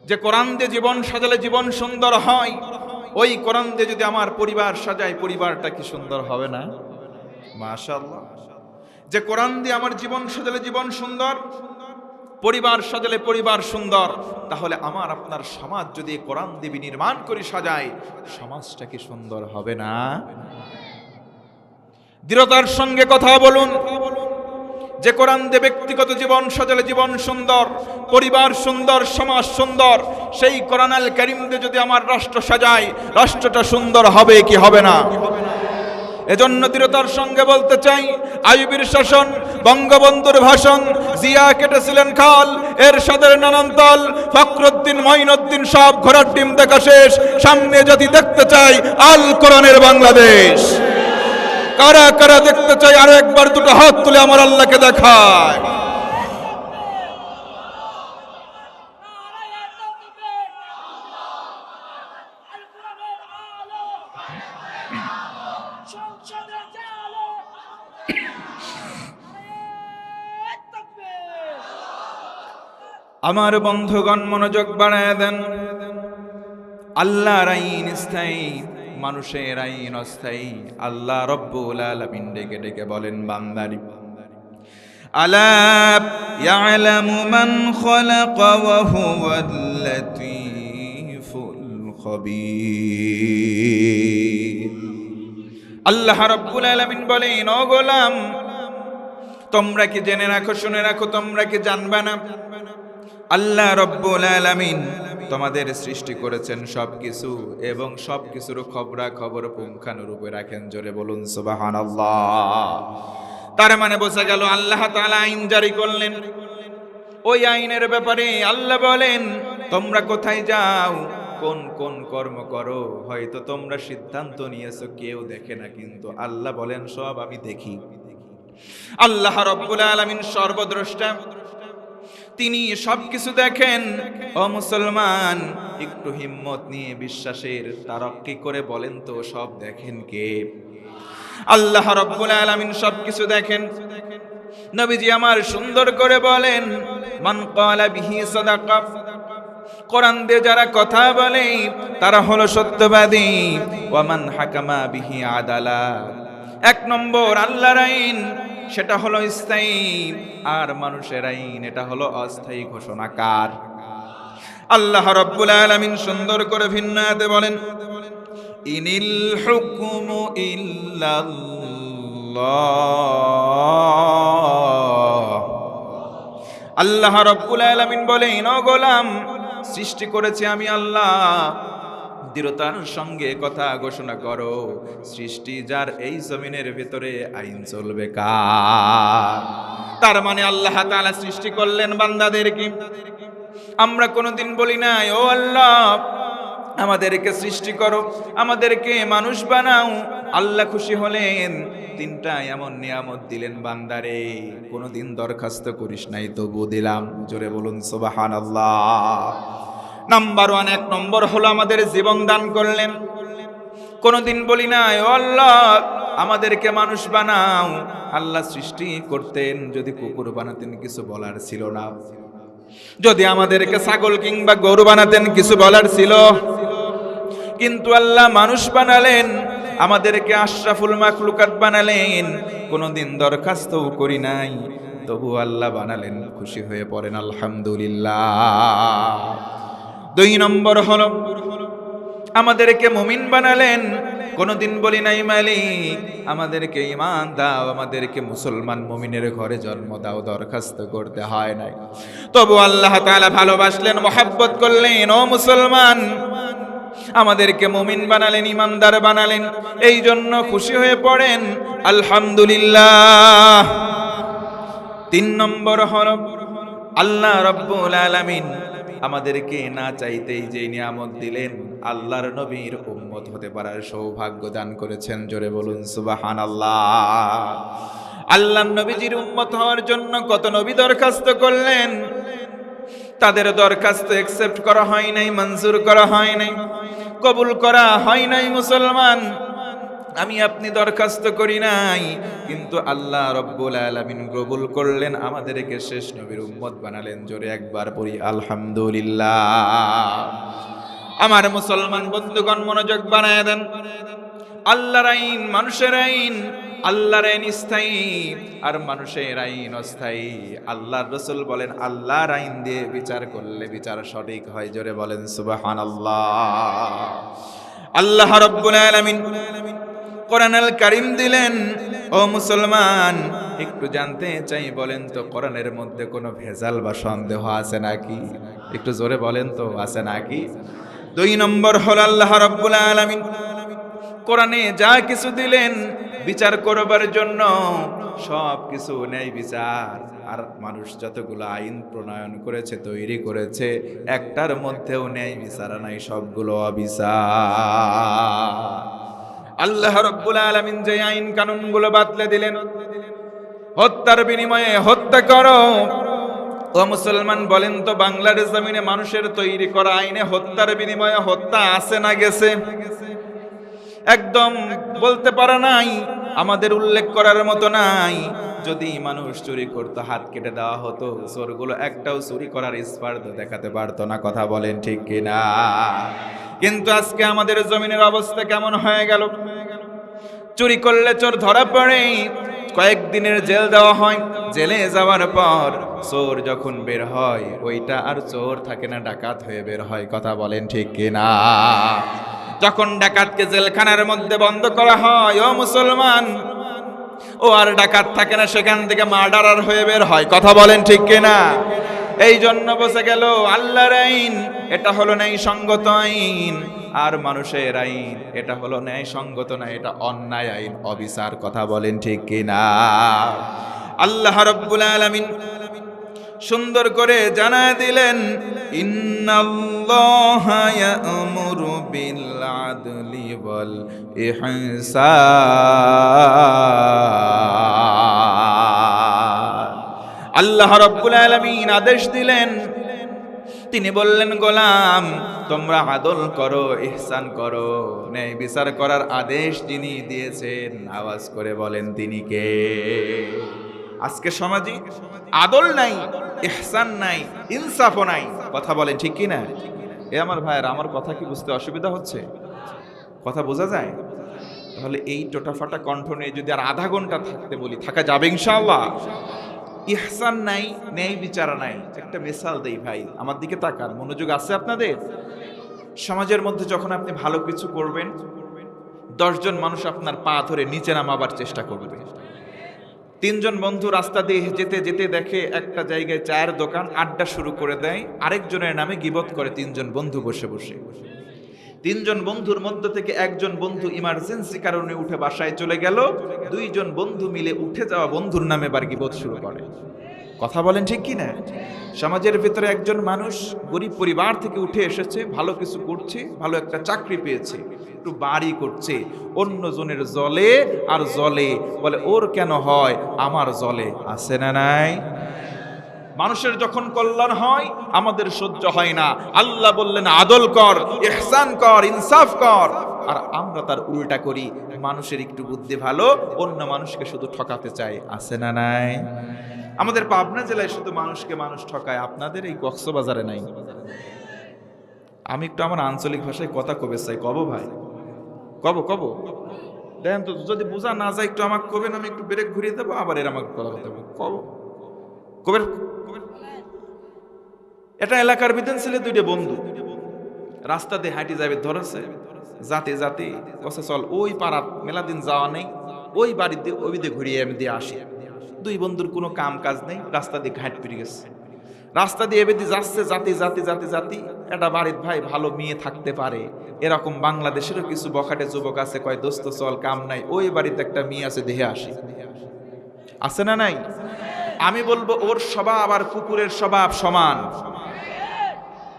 যে কোরআন দিয়ে জীবন সাজালে জীবন সুন্দর হয়, ওই কোরআন দিয়ে যদি আমার পরিবার সাজাই, পরিবারটা কি সুন্দর হবে না? মাশাআল্লাহ। যে কোরআন দিয়ে আমার জীবন সাজালে জীবন সুন্দর, পরিবার সাজালে পরিবার সুন্দর, তাহলে আমার আপনার সমাজ যদি কোরআন দিয়ে নির্মাণ করে সাজায়, সমাজটা কি সুন্দর হবে না? দৃঢ়তার সঙ্গে কথা বলুন, যে কোরআন দিয়ে ব্যক্তিগত জীবন সাজালে জীবন সুন্দর, পরিবার সুন্দর, সমাজ সুন্দর, সেই কোরআন আল কারীম দিয়ে যদি আমার রাষ্ট্র সাজায়, রাষ্ট্রটা সুন্দর হবে কি হবে না? এজন্য দৃঢ়তার সঙ্গে বলতে চাই, আইয়ুবীর শাসন, বঙ্গবন্ধুর ভাষণ, জিয়া কেটেছিলেন খাল, এরশাদের নানান তাল, ফখরুদ্দিন মঈনুদ্দিন সব ঘোড়ার ডিম দেখা শেষ, সামনে যদি দেখতে চাই আল কোরআনের বাংলাদেশ। কারা কারা দেখতে চাই? আরো একবার দুটো হাত তুলে আমার আল্লাহকে দেখায়। আমার বন্ধুগণ মনোযোগ বাড়ায় দেন। আল্লাহর আইন স্থায়ী, মানুষের আইন অস্থায়ী। আল্লাহ রব্বুল আলামিন ডেকে ডেকে বলেন, বান্দারি আলা ইয়ালামু মান খালাকা ওয়া হুয়াল লাতীফুল খবীর। আল্লাহ রব্বুল আলামিন বলেন, ও গোলাম, তোমরা কি জেনে রাখো, শুনে রাখো, তোমরা কি জানবে না আল্লাহ রব্বুল আলামিন তোমাদের সৃষ্টি করেছেন সবকিছু, এবং সবকিছুর খবরাখবর পুঙ্খানুরূপে রাখেন। জোরে বলুন সুবহানাল্লাহ। তার মানে বোঝা গেল আল্লাহ তাআলা আইন জারি করলেন, ওই আইনের ব্যাপারে আল্লাহ বলেন, তোমরা কোথায় যাও, কোন কোন কর্ম করো, হয়তো তোমরা সিদ্ধান্ত নিয়েছো কেউ দেখে না, কিন্তু আল্লাহ বলেন সব আমি দেখি। আল্লাহ রাব্বুল আলামিন সর্বদ্রষ্টা, তিনি সবকিছু দেখেন। ও মুসলমান, একটু হিম্মত নিয়ে বিশ্বাসের তারাক্কি করে বলেন তো, সব দেখেন কে? আল্লাহ রাব্বুল আলামিন সবকিছু দেখেন। নবীজি আমার সুন্দর করে বলেন, মান ক্বালা বিহি সাদাকা, কোরআন দিয়ে যারা কথা বলে তারা হলো সত্যবাদী। ওয়া মান হাকামা বিহি আদালা, এক নম্বর আল্লাহর আইন সেটা হলো স্থায়ী, আর মানুষের আইন এটা হলো অস্থায়ী ঘোষণাকার। আল্লাহ রাব্বুল আলামিন সুন্দর করে ভিন্ন আয়াতে বলেন, ইনিল হুকমু ইল্লাল্লাহ। আল্লাহ রাব্বুল আলামিন বলেন, ও গোলাম, সৃষ্টি করেছি আমি আল্লাহ, দৃঢ়তার সঙ্গে কথা ঘোষণা করো, সৃষ্টি যার এই জমিনের ভিতরে আইন চলবে কার? তার মানে আল্লাহ তাআলা সৃষ্টি করলেন বান্দাদেরকে। আমরা কোনোদিন বলি নাই, ও আল্লাহ আমাদেরকে সৃষ্টি করো, আমাদেরকে মানুষ বানাও। আল্লাহ খুশি হলেন, তিনটা এমন নিয়ামত দিলেন বান্দারে, কোনোদিন দরখাস্ত করিস নাই, তবু দিলাম। জোরে বলুন সুবহানাল্লাহ। নাম্বার ওয়ান, এক নম্বর হলো আমাদের জীবন দান করলেন। কোনোদিন বলি নাই, ও আল্লাহ আমাদেরকে মানুষ বানাও। আল্লাহ সৃষ্টি করতেন, যদি কুকুর বানাতেন কিছু বলার ছিল না, যদি আমাদেরকে ছাগল কিংবা গরু বানাতেন কিছু বলার ছিল, কিন্তু আল্লাহ মানুষ বানালেন, আমাদেরকে আশরাফুল মাখলুকাত বানালেন, কোনোদিন দরখাস্তও করি নাই, তবু আল্লাহ বানালেন, খুশি হয়ে পড়েন আলহামদুলিল্লাহ। দুই নম্বর হলো আমাদেরকে মুমিন বানালেন, কোনোদিন বলি নাই মালিক আমাদেরকে ঈমান দাও, আমাদেরকে মুসলমান মুমিনের ঘরে জন্ম দাও, দরখাস্ত করতে হয় নাই, তবু আল্লাহ তাআলা ভালোবাসলেন, মহব্বত করলেন, ও মুসলমান আমাদেরকে মুমিন বানালেন, ঈমানদার বানালেন, এই জন্য খুশি হয়ে পড়েন আলহামদুলিল্লাহ। তিন নম্বর হলো আল্লাহ রাব্বুল আলামিন আমাদেরকে না চাইতেই যে নিয়ামত দিলেন, আল্লাহর নবীর উম্মত হতে পারার সৌভাগ্য দান করেছেন। জোরে বলুন সুবহানাল্লাহ। আল্লাহর নবীজির উম্মত হওয়ার জন্য কত নবী দরখাস্ত করলেন, তাদের দরখাস্ত অ্যাকসেপ্ট করা হয় নাই, মঞ্জুর করা হয় নাই, কবুল করা হয় নাই। মুসলমান, আমি আপনি দরখাস্ত করি নাই, কিন্তু আল্লাহ রাব্বুল আলামিন কবুল করলেন, আমাদেরকে শেষ নবীর উম্মত বানালেন। জোরে একবার পড়ি আলহামদুলিল্লাহ। আমার মুসলমান বন্ধুগণ মনোযোগ বানায় দেন। আল্লাহর আইন মানুষের আইন, আল্লাহর আইন স্থায়ী আর মানুষের আইন অস্থায়ী। আল্লাহর রাসূল বলেন, আল্লাহর আইন দিয়ে বিচার করলে বিচার সঠিক হয়। জোরে বলেন সুবহানাল্লাহ। আল্লাহ রাব্বুল আলামিন কোরআনুল কারীম দিলেন। ও মুসলমান, একটু জানতে চাই, বলেন তো কোরআনের মধ্যে কোনো ভেজাল বা সন্দেহ আছে নাকি? একটু জোরে বলেন তো, আছে নাকি? দুই নম্বর হল আল্লাহ রাব্বুল আলামিন কোরআনে যা কিছু দিলেন বিচার করবার জন্য, সব কিছু ন্যায় বিচার। আর মানুষ যতগুলো আইন প্রণয়ন করেছে, তৈরি করেছে, একটার মধ্যেও ন্যায় বিচার নাই, সবগুলো অবিচার। আল্লাহ রাব্বুল আলামিন যে আইন কানুনগুলো বাতলে দিলেন, হত্যার বিনিময়ে হত্যা করো। ও মুসলমান বলেন তো, বাংলার জমিনে মানুষের তৈরি করা আইনে হত্যার বিনিময়ে হত্যা আছে না গেছে? একদম বলতে পারা নাই, আমাদের উল্লেখ করার মতো নাই। যদি মানুষ চুরি করতো, হাত কেটে দেওয়া হতো, চোরগুলো একটাও চুরি করার স্পার্ধ দেখাতে পারতো না। কথা বলেন ঠিক কিনা? কিন্তু আজকে আমাদের জমিনের অবস্থা কেমন হয়ে গেল? চুরি করলে চোর ধরা পড়ে, কয়েকদিনের জেল দেওয়া হয়, জেলে যাওয়ার পর চোর যখন বের হয়, ওইটা আর চোর থাকে না, ডাকাত হয়ে বের হয়। কথা বলেন ঠিক কিনা? যখন ডাকাতকে জেলখানার মধ্যে বন্ধ করা হয়, ও মুসলমান, ও আর ডাকাত থাকে না, সেখান থেকে মার্ডারার হয়ে বের হয়। কথা বলেন ঠিক কিনা? এই জন্য বসে গেল আল্লাহর আইন, এটা হলো ন্যায়সঙ্গত আইন, আর মানুষের আইন এটা হলো ন্যায়সঙ্গত না, এটা অন্যায় আইন, অবিচার। কথা বলেন ঠিক কিনা? আল্লাহ রাব্বুল আলামিন সুন্দর করে জানায় দিলেন, ইন্নাল্লাহা ইয়া'মুরু বিল আদলি ওয়াল ইহসান। আল্লাহ রাব্বুল আলামিন আদেশ দিলেন, তিনি বললেন, গোলাম তোমরা আদল করো, ইহসান করো। ন্যায় বিচার করার আদেশ যিনি দিয়েছেন, আওয়াজ করে বলেন তিনি কে? আজকে সমাজে আদল নাই, ইহসান নাই, ইনসাফও নাই। কথা বলেন ঠিক কি না? আমার ভাইয়েরা, আমার কথা কি বুঝতে অসুবিধা হচ্ছে? কথা বোঝা যায়? তাহলে এই টোটাফাটা কণ্ঠ নিয়ে যদি আর আধা ঘন্টা থাকতে বলি, থাকা যাবে ইনশাআল্লাহ? ইহসান নাই, ন্যায় বিচার নাই। একটা মিসাল দেই ভাই, আমার দিকে তাকান, মনোযোগ আছে আপনাদের? সমাজের মধ্যে যখন আপনি ভালো কিছু করবেন, 10 জন মানুষ আপনার পা ধরে নিচে নামাবার চেষ্টা করবে। 3 জন বন্ধু রাস্তা দিয়ে যেতে যেতে দেখে একটা জায়গায় চায়ের দোকান, আড্ডা শুরু করে দেয়, আরেকজনের নামে গীবত করে 3 জন বন্ধু বসে বসে। 3 জন বন্ধুর মধ্য থেকে একজন বন্ধু ইমার্জেন্সি কারণে উঠে বাসায় চলে গেল, 2 জন বন্ধু মিলে উঠে যাওয়া বন্ধুর নামে এবার গীবত শুরু করে। কথা বলেন ঠিক কি না? সমাজের ভিতরে একজন মানুষ গরিব পরিবার থেকে উঠে এসেছে, ভালো কিছু করছে, ভালো একটা চাকরি পেয়েছে, একটু বাড়ি করছে, অন্য জনের জলে আর জলে, বলে ওর কেন হয়, আমার জলে। আছে না নাই? মানুষের যখন কল্যাণ হয় আমাদের সহ্য হয় না। আল্লাহ বললেন আদল কর, ইহসান কর, ইনসাফ কর, আর আমরা তার উল্টা করি। মানুষের একটু বুদ্ধি ভালো, অন্য মানুষকে শুধু ঠকাতে চায়। আছে না নাই? আমাদের পাবনা জেলায় শুধু মানুষকে মানুষ ঠকায়, আপনাদের এই কক্সবাজারে নাই। আমি একটু আমার আঞ্চলিক ভাষায় কথা কবে চাই, কব ভাই? কব দেখেন তো, যদি বোঝা না যায় একটু আমাকে কবেন, আমি একটু ব্রেক ঘুরিয়ে দেবো, আবার এর আমাকে কথা বলতে হবে। কবের এটা এলাকার ভিতরে ছেলে 2টা বন্ধু রাস্তা দিয়ে হাঁটি যাবে, ধরেছে জাতি জাতি কসে চল ওই পাড়ার মেলা দিন যাওয়া নেই, ওই বাড়ি দিয়ে ওই দিয়ে ঘুরিয়ে আমি দিয়ে আসি। 2 বন্ধুর কোনো কাম কাজ নেই, রাস্তা দিয়ে ঘাট পেরিয়ে গেছে। রাস্তা দিয়ে এবে দিয়ে যাচ্ছে জাতি জাতি জাতি জাতি। একটা বাড়ির ভাই ভালো মেয়ে থাকতে পারে, এরকম বাংলাদেশেরও কিছু বখাটে যুবক আছে, কয় দোস্ত চল কাম নাই, ওই বাড়িতে একটা মেয়ে আছে, দেহে আসি। আছে না নাই? আমি বলবো ওর স্বভাব আর কুকুরের স্বভাব সমান।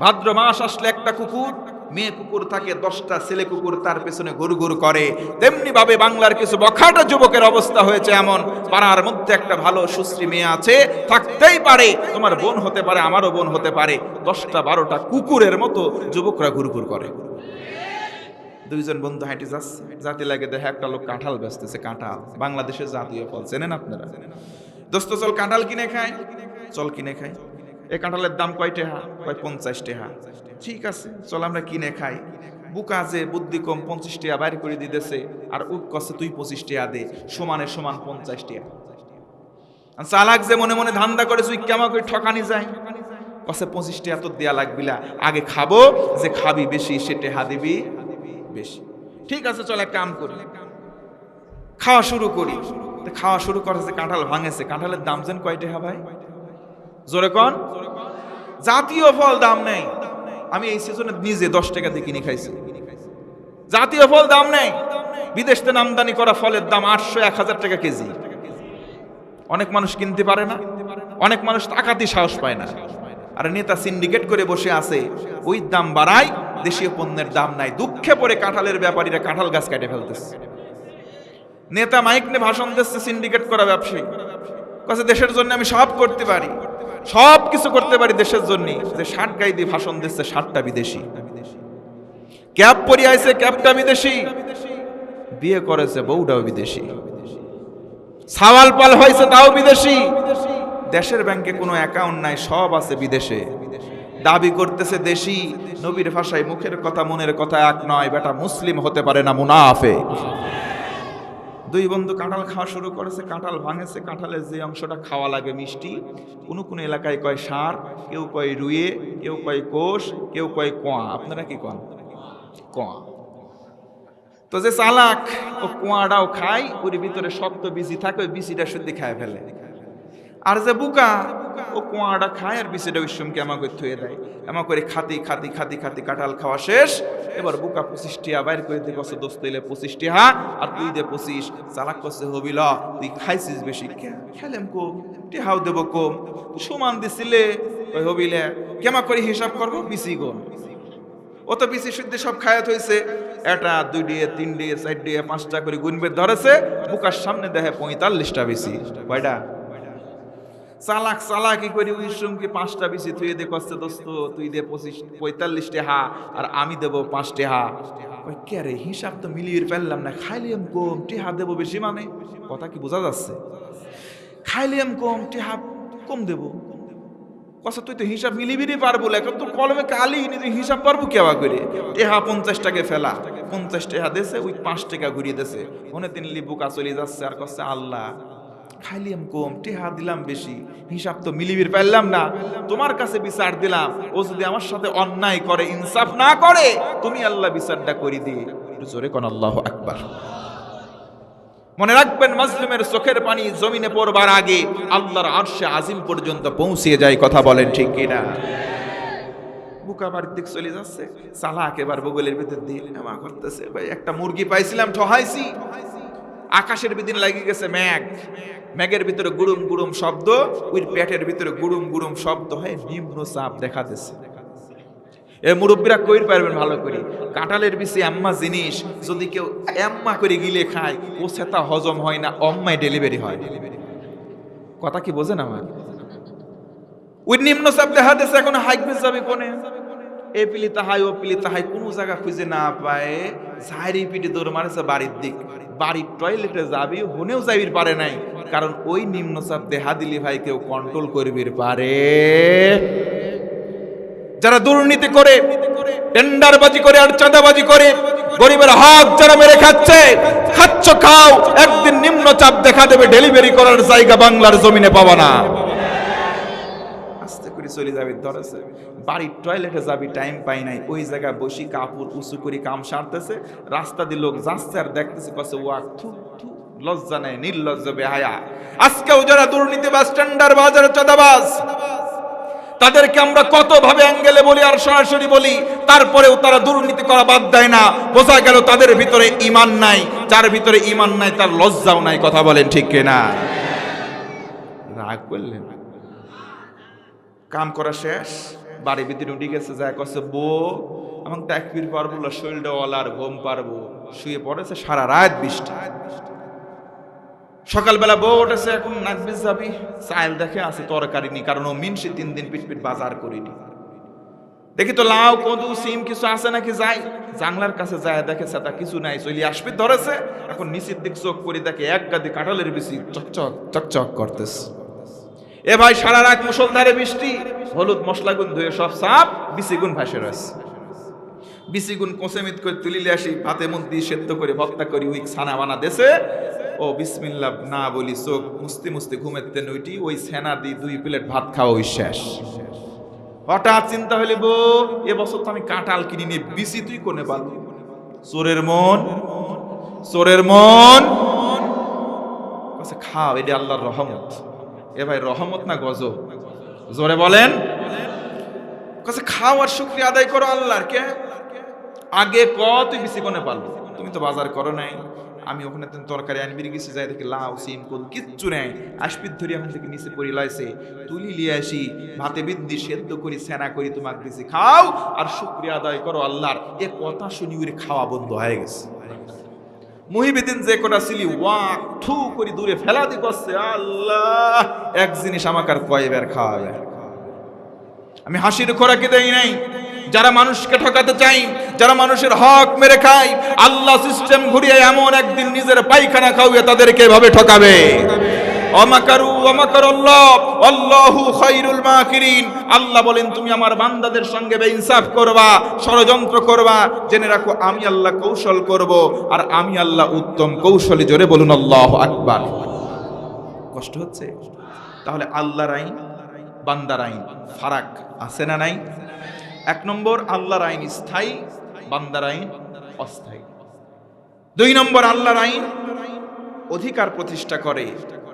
ভাদ্র মাস আসলে একটা কুকুর, মেয়ে কুকুর থাকে 10টা, ছেলে কুকুর তার পেছনে ঘুর ঘুর করে। তেমনি ভাবে বাংলার কিছু বখাটা যুবকের অবস্থা হয়েছে এমন, পাড়ার মধ্যে একটা ভালো সুশ্রী মেয়ে আছে, থাকতেই পারে, তোমার বোন হতে পারে, আমারও বোন হতে পারে, 10টা 12টা কুকুরের মতো যুবকরা ঘুর ঘুর করে। 2 জন বন্ধু হাঁটি যাচ্ছে, জাতি লাগে দেখে একটা লোক কাঁঠাল বেচতেছে। কাঁঠাল বাংলাদেশের জাতীয় ফল, চেনেন আপনারা? দোস্ত চল কাঁঠাল কিনে খাই, চল কিনে খাই। এই কাঁঠালের দাম কয় টাকা? কয় 50 টাকা। ঠিক আছে চল আমরা কিনে খাই। বুকা যে বুদ্ধি কম, 50 টাকা বাইর করে দিতেছে, আর ও কছে তুই 25 টাকা দে, সমানে সমান 50 টাকা। চালাক যে মনে মনে ধান্দা করে তুই কেমন করে ঠকানি যায়, কছে 25 টাকা তো দেয়া লাগবিলা, আগে খাবো, যে খাবি বেশি সে টেহা দিবি বেশি। ঠিক আছে চল এক কাম করি, খাওয়া শুরু করি। খাওয়া শুরু করেছে, কাঁঠাল ভাঙেছে। কাঁঠালের দাম যেন কয় টাকা ভাই? জোরে কন। জাতীয় ফল দাম নেই। আমি এই সিজনে নিজে 10 টাকা দিয়ে কিনে খাইছি। জাতীয় ফল দাম নেই। বিদেশ থেকে আমদানি করা ফলের দাম 800-1000 টাকা কেজি। অনেক মানুষ কিনতে পারে না, অনেক মানুষ টাকাতে সাহস পায় না, আর নেতা সিন্ডিকেট করে বসে আছে, ওই দাম বাড়ায়, দেশীয় পণ্যের দাম নাই। দুঃখে পড়ে কাঁঠালের ব্যাপারীরা কাঁঠাল গাছ কেটে ফেলতেছে। নেতা মাইক নিয়ে ভাষণ দিচ্ছে, সিন্ডিকেট করা ব্যবসায়ী কাছে, দেশের জন্য আমি সব করতে পারি, সব কিছু করতে পারি দেশের জন্য। যে শার্ট গায়ে দিয়ে ভাষণ দিচ্ছে, শার্টটা বিদেশি। ক্যাপ পরে আইছে, ক্যাপটা বিদেশি। বিয়ে করেছে, বউটাও বিদেশি। সাওয়াল পাল হয়েছে, তাও বিদেশি। দেশের ব্যাংকে কোনো অ্যাকাউন্ট নাই, সব আছে বিদেশে। দাবি করতেছে দেশি। নবীর ভাষায় মুখের কথা মনের কথা এক নয়, বেটা মুসলিম হতে পারে না, মুনাফিক। 2 বন্ধু কাঁঠাল খাওয়া শুরু করেছে, কাঁঠাল ভাঙেছে। কাঁঠালের যে অংশটা খাওয়া লাগে মিষ্টি, কোন এলাকায় কয় সার, কেউ কয় রুয়ে, কেউ কয় কোষ, কেউ কয় কোয়া। আপনারা কি কন? কোয়া। তো যে চালাক, ও কোয়াটাও খায়, ওর ভিতরে শক্ত বিচি থাকে, ওই বিচিটা শুদ্ধি খায় ফেলে। আর যে বুকা, ও কোয়াটা খায় আর বিচিটা ওই সময় এমা করে থুয়ে দেয়। এমা করে খাতি খাতি খাতি খাতি কাঁঠাল খাওয়া শেষ, এবার বুকা 25 টিয়া বাইর করে দিয়ে কছে দোস্ত এলে 25 টিয়া আর তুই দে 25। চালাক কছে হবিল তুই খাইছিস বেশি, খেলেম কম টিহাও দেব কম, সমান দিছিলে ওই হবিলে কেমা করে হিসাব করবো বিসি গুণ। ও তো বিসি শুদ্ধ সব খায়াত হয়েছে, এটা 2 দিয়ে 3 দিয়ে 4 দিয়ে 5টা করে গুনবে ধরেছে, বুকার সামনে দেখে 45টা বিসি। কয়টা? চালাক চালাকি করে ওই সঙ্গে 5টা বিসি তুই দে কষ্ট দোস্ত তুই দে 45 টাকা আর আমি দেব 5 টাকা। কই কে রে হিসাব তো মিলিয়ে ফেললাম না, খাইলিয়াম কম টিহা দেব বেশি, মানে কথা কি বোঝা যাচ্ছে? খাইলিয়াম কম টিহা কম দেব, কষ্ট তুই তো হিসাব মিলিবিরই পারবো, এখন তো কলমে কালি নি, তুই হিসাব পারবো কেবা করে? টেহা 50 টাকা ফেলা, 50 টাকা দেছে, ওই 5 টাকা ঘুরিয়ে দেছে, মনে তিন বুকা চলে যাচ্ছে আর কষ্ট আল্লাহ খাইলিয়াম কম টেহা দিলাম বেশি, হিসাব তো মিলিবির পারলাম না, তোমার কাছে বিচার দিলাম, ও যদি আমার সাথে অন্যায় করে ইনসাফ না করে তুমি আল্লাহ বিচারটা করে দিয়ে। জোরে কোন আল্লাহু আকবার। মনে রাখবেন মাজলুমের চোখের পানি জমিনে পড়বার আগে আল্লাহর আরশে আজিম পর্যন্ত পৌঁছে যায়, কথা বলেন ঠিক কিনা? বুকা বাড়ির দিক চলে যাচ্ছে, চালাক এবার বগলের ভিতর দিয়ে এমা করতেছে, ভাই একটা মুরগি পাইছিলাম ঠহাইছি, আকাশের ভিতর লাগি গেছে মেঘ, মেঘের ভিতরে গুড়ুম গুড়ুম শব্দ, ওই পেটের ভিতরে গুড়ুম গুড়ুম শব্দ হয় নিম্ন চাপ দেখা দিচ্ছে। এ মুরব্বীরা কইর পারবেন ভালো করে, কাঁঠালের বিচি আম্মা জিনিস, যদি কেউ আম্মা করে গিলে খায় ও সেটা হজম হয় না, অম্মায় ডেলিভারি হয়। কথা কি বোঝেন আমার? ওই নিম্ন চাপ দেখা দিচ্ছে, এখন হাইকবে যাবে কোনে, এ পিলি তাহাই ও পিলি তাহাই কোনো জায়গা খুঁজে না পায়, ঝাড়ি পিটি দৌড় মারেছে বাড়ির দিক, বাড়ির টয়লেটে যাবি হনেও যাবির পারে নাই, কারণ ওই নিম্নচাপ দেহা দিলি ভাই কেউ কন্ট্রোল করবির পারে। যারা দুর্নীতি করে, টেন্ডারবাজি করে আর চাঁদাবাজি করে গরিবের হক যারা মেরে খাচ্ছে, খাচ্ছ খাও, একদিন নিম্নচাপ দেখা দেবে, ডেলিভারি করার জায়গা বাংলার জমিনে পাবা না। আস্তে করে চলে যাবি, ধরেছে বাড়ির টয়লেটে যাবি টাইম পাই নাই, ওই জায়গায় বসি কাপড় উঁচু করে কাম সারতেছে, রাস্তা দিয়ে লোক যাচ্ছে আর দেখতেছে কছে ওয়াক থু থু, লজ্জা নেই, নির্লজ্জ বেহায়া। আজকেও যারা দুর্নীতিবাজ, টেন্ডারবাজ আর চাঁদাবাজ, তাদেরকে আমরা কত ভাবে অ্যাঙ্গেলে বলি আর সরাসরি বলি, তারপরেও তারা দুর্নীতি করা বাদ দেয় না। বোঝা গেল তাদের ভিতরে ঈমান নাই, যার ভিতরে ঈমান নাই তার লজ্জাও নাই, কথা বলেন ঠিক কিনা? রাগ করলেন, কাম করা শেষ, বাড়ির ভিতরে উঠে গেছে, যায় কছে বউ আমার তাকবীর পারবো না, শরীরটা ওয়ালার ঘুম পারবো, শুয়ে পড়েছে সারা রাত বৃষ্টি। সকালবেলা বউ উঠেছে, এখন নাকবিস যাবি, চাইল দেখে আছে তরকারি নি, কারণ ও মিনসি 3 দিন পিট বাজার করিনি, দেখি তো লাউ কদু সিম কিছু আছে নাকি, যাই জানলার কাছে যায় দেখে সেটা কিছু নাই, চলি আসবি ধরেছে, এখন নিচের দিক চোখ করে দেখে এক গাদি কাঁঠালের বিচি চকচক চকচক করতেছে। এ ভাই সারা রাত মুষলধারে বৃষ্টি, হলুদ মশলা গুণ ধুয়ে সব সাপ, বিচি গুণ ভাসে রয়েছে, বিচি গুণ কোসেমিত করে তুলিলে আসি, ভাতে মধ্যে সেদ্ধ করে ভক্তা করি উইক ছানা বানা দেশে, ও বিসমিল্লাহ না বলি চোখ মুস্তি মুস্তি ঘুমেতে নইটি, ওই ছানা দিয়ে 2 প্লেট ভাত খাওয়া ওই শেষ। হঠাৎ চিন্তা হইলে বউ এবছর তো আমি কাঁঠাল কিনি নিয়ে বিচি তুই কোনে পালু, চোরের মন, চোরের মন খাও, এটা আল্লাহর রহমত। এ ভাই রহমত না গজব? জোরে বলেন। কাছে খাও আর শুকরিয়া আদায় করো আল্লাহর। কে আগে তুই বিচি কোনে পালবো, তুমি তো বাজার করো নাই, আমি ওখানে তরকারি আনবি গেছি, যাই দেখি লাউ সিম কোন কিচ্ছু নেই, আসপিত ধরি এখন থেকে নিচে পড়ি লাইছে, তুলি লিয়ে আসি, ভাতে বিদ্যি সেদ্ধ করি সেনা করি, তোমাকে দিছি, খাও আর শুকরিয়া আদায় করো আল্লাহর। এ কথা শুনি ওর খাওয়া বন্ধ হয়ে গেছে। মুহিবিদ্দিন যে কটা ছিলি ওয়াক থু করে দূরে ফেলা দি করছে, আল্লাহ এক জিনিস আমাকে আর কয়বার খাওয়াবে। আমি হাসির খোরাকি দেই নাই, যারা মানুষকে ঠকাতে চাই, যারা মানুষের হক মেরে খায়, আল্লাহ সিস্টেম ঘুরিয়ে এমন একদিন নিজের পায়খানা খাওয়িয়ে তাদেরকে এভাবে ঠকাবে। অমাকারু অমাকারাল্লাহ আল্লাহু খায়রুল মাকিরিন। আল্লাহ বলেন তুমি আমার বান্দাদের সঙ্গে বেইনসাফ করবা, ষড়যন্ত্র করবা, জেনে রাখো আমি আল্লাহ কৌশল করব, আর আমি আল্লাহ উত্তম কৌশলী। জোরে বলুন আল্লাহু আকবার। কষ্ট হচ্ছে? তাহলে আল্লাহর আইন বান্দার আইন ফারাক আছে না নাই? 1 নম্বর আল্লাহর আইন স্থায়ী, বান্দার আইন অস্থায়ী। 2 নম্বর আল্লাহর আইন অধিকার প্রতিষ্ঠা করে,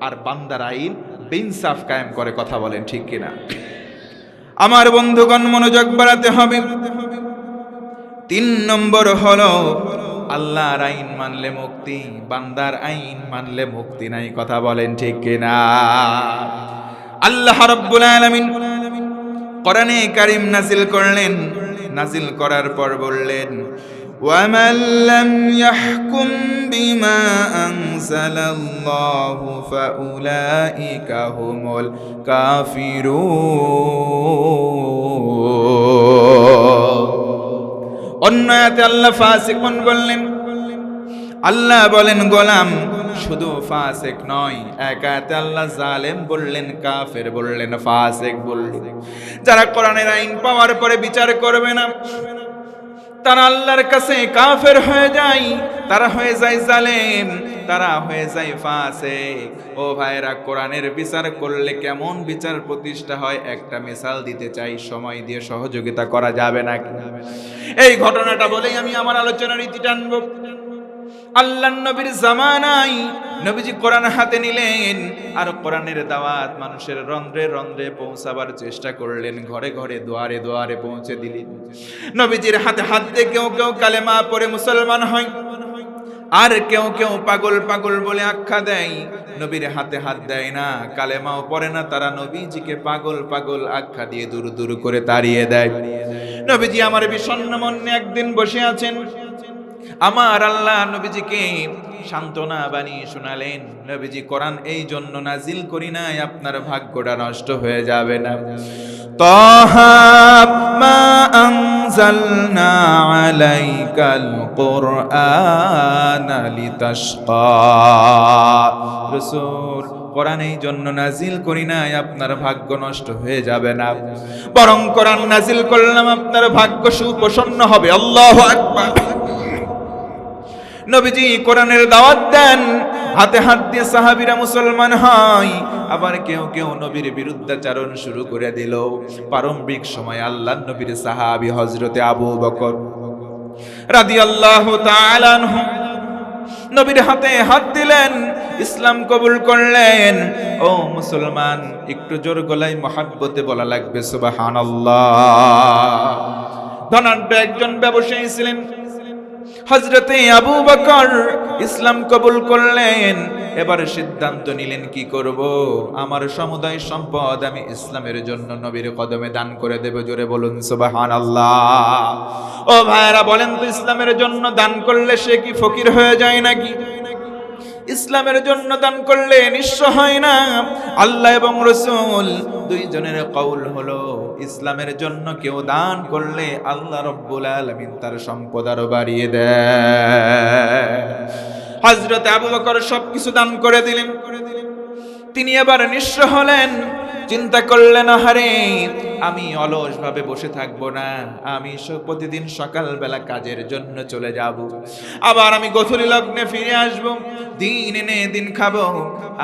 আর বান্দার আইন বেইনসাফ কায়েম করে। কথা বলেন ঠিক কিনা? আমার বন্ধুগণ মনোযোগ বাড়াতে হবে। তিন নম্বর হলো আল্লাহর আইন মানলে মুক্তি, বান্দার আইন মানলে মুক্তি নাই। কথা বলেন ঠিক কিনা? আল্লাহ রাব্বুল আলামিন কোরআনে কারীম নাজিল করলেন, নাজিল করার পর বললেন, ওয়ামান লাম ইয়াহকুম বিমা আনজালাল্লাহু ফাউলাইকা হুমুল কাফিরুন। অন্য আয়াতে আল্লাহ ফাসিকুন বললেন। আল্লাহ বলেন গোলাম শুধু ফাসিক নয়, এক আয়াতে আল্লাহ জালেম বললেন, কাফের বললেন, ফাসিক বললেন। যারা কোরআনের আইন পাওয়ার পরে বিচার করবে না, তারা আল্লাহর কাছে কাফের হয়ে যায়, তারা হয়ে যায় জালেম, তারা হয়ে যায় ফাসিক। ও ভাইরা, কোরআনের বিচার করলে কেমন বিচার প্রতিষ্ঠা হয় একটা মিসাল দিতে চাই, সময় দিয়ে সহযোগিতা করা যাবে নাকি? এই ঘটনাটা বলেই আমি আমার আলোচনার ইতি টানবো। আল্লাহর নবীর জামানায় নবীজি কোরআন হাতে নিলেন আর কোরআনের দাওয়াত মানুষের রন্ধ্রে রন্ধ্রে পৌঁছাবার চেষ্টা করলেন, ঘরে ঘরে দুয়ারে দুয়ারে পৌঁছে দিলেন। নবীজির হাতে হাত দিয়ে কেউ কেউ কালেমা পড়ে মুসলমান হয়, আর কেউ কেউ পাগল পাগল বলে আখ্যা দেয়। নবীর হাতে হাত দেয় না, কালেমাও পড়ে না, তারা নবীজিকে পাগল পাগল আখ্যা দিয়ে দূর দূর করে তাড়িয়ে দেয়। নবীজি আমার বিষণ্ণ মনে একদিন বসে আছেন, আমার আল্লাহ নবীজিকে সান্ত্বনা বানিয়ে শোনালেন, নবীজি কোরআন এই জন্য নাজিল করি নাই আপনার ভাগ্যটা নষ্ট হয়ে যাবে না। তাহা মা আনজালনা আলাইকাল কুরআনা লিতাশকা। রাসূল, কোরআন এই জন্য নাজিল করি নাই আপনার ভাগ্য নষ্ট হয়ে যাবে না, বরং কোরআন নাজিল করলাম আপনার ভাগ্য সুপ্রসন্ন হবে। আল্লাহু আকবার। নবীজি কোরআনের দাওয়াত দেন, হাতে হাত দিয়ে সাহাবীরা মুসলমান হয়, আবার কেউ কেউ নবীর বিরুদ্ধাচরণ শুরু করে দিল। প্রারম্ভিক সময় আল্লাহর নবীর সাহাবী হযরতে আবু বকর রাদিয়াল্লাহু তাআলা আনহু নবীর হাতে হাত দিলেন, ইসলাম কবুল করলেন। ও মুসলমান, একটু জোর গলায় মহব্বতে বলা লাগবে সুবহানাল্লাহ। ধনাঢ্য একজন ব্যবসায়ী ছিলেন হযরতে আবু বকর, ইসলাম কবুল করলেন। এবার সিদ্ধান্ত নিলেন কি করব, আমার সমুদায় সম্পদ আমি ইসলামের জন্য নবীর কদমে দান করে দেব। জোরে বলুন সুবহানাল্লাহ। ও ভাইরা, বলেন তো ইসলামের জন্য দান করলে সে কি ফকির হয়ে যায় নাকি? ইসলামের জন্য দান করলে নিঃস্ব হয় না। আল্লাহ এবং রাসূল দুইজনের কওল হলো, ইসলামের জন্য কেউ দান করলে আল্লাহ রাব্বুল আলামিন তার সম্পদ আরো বাড়িয়ে দেয়। হযরত আবু বকর সবকিছু দান করে দিলেন। তিনি এবার নিঃস্ব হলেন। চিন্তা করলেন, আহারে, আমি অলস ভাবে বসে থাকবো না, আমি প্রতিদিন সকালবেলা কাজের জন্য চলে যাব, আবার আমি গোধূলি লগ্নে ফিরে আসব, দিন এনে দিন খাবো,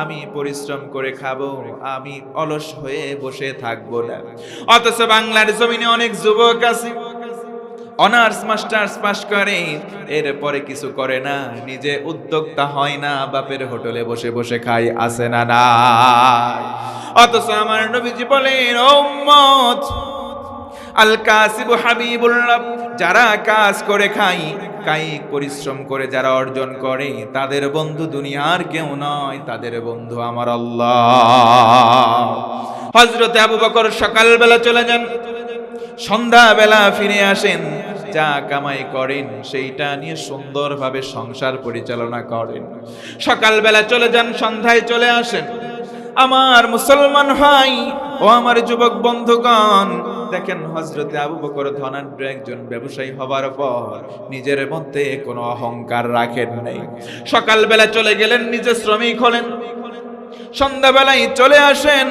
আমি পরিশ্রম করে খাবো, আমি অলস হয়ে বসে থাকবো না। অথচ বাংলার জমিনে অনেক যুবক আছে অনার্স মাস্টার্স পাশ করে, এরপরে কিছু করে না, নিজে উদ্যোক্তা হয় না, বাপের হোটেলে বসে বসে খায়, আছে না নাই? অথচ আমার নবীজি বলেন, ও উম্মত, আল কাসিবু হাবিবুল্লাহ, যারা কাজ করে খায়, কায়িক পরিশ্রম করে যারা অর্জন করে, তাদের বন্ধু দুনিয়ার কেউ নয়, তাদের বন্ধু আমার আল্লাহ। হযরত আবু বকর সকালবেলা চলে যান, সন্ধ্যাবেলা ফিরে আসেন, যা কামাই করেন সেইটা নিয়ে সুন্দরভাবে সংসার পরিচালনা করেন। সকালবেলা চলে যান, সন্ধ্যায় চলে আসেন। আমার মুসলমান ভাই ও আমার যুবক বন্ধুগণ, দেখেন হযরতে আবু বকর ধনাঢ্য একজন ব্যবসায়ী হবার পর নিজের মধ্যে কোনো অহংকার রাখেন নাই। সকালবেলা চলে গেলেন, নিজে শ্রমিক হলেন, সন্ধ্যাবেলায় চলে আসেন,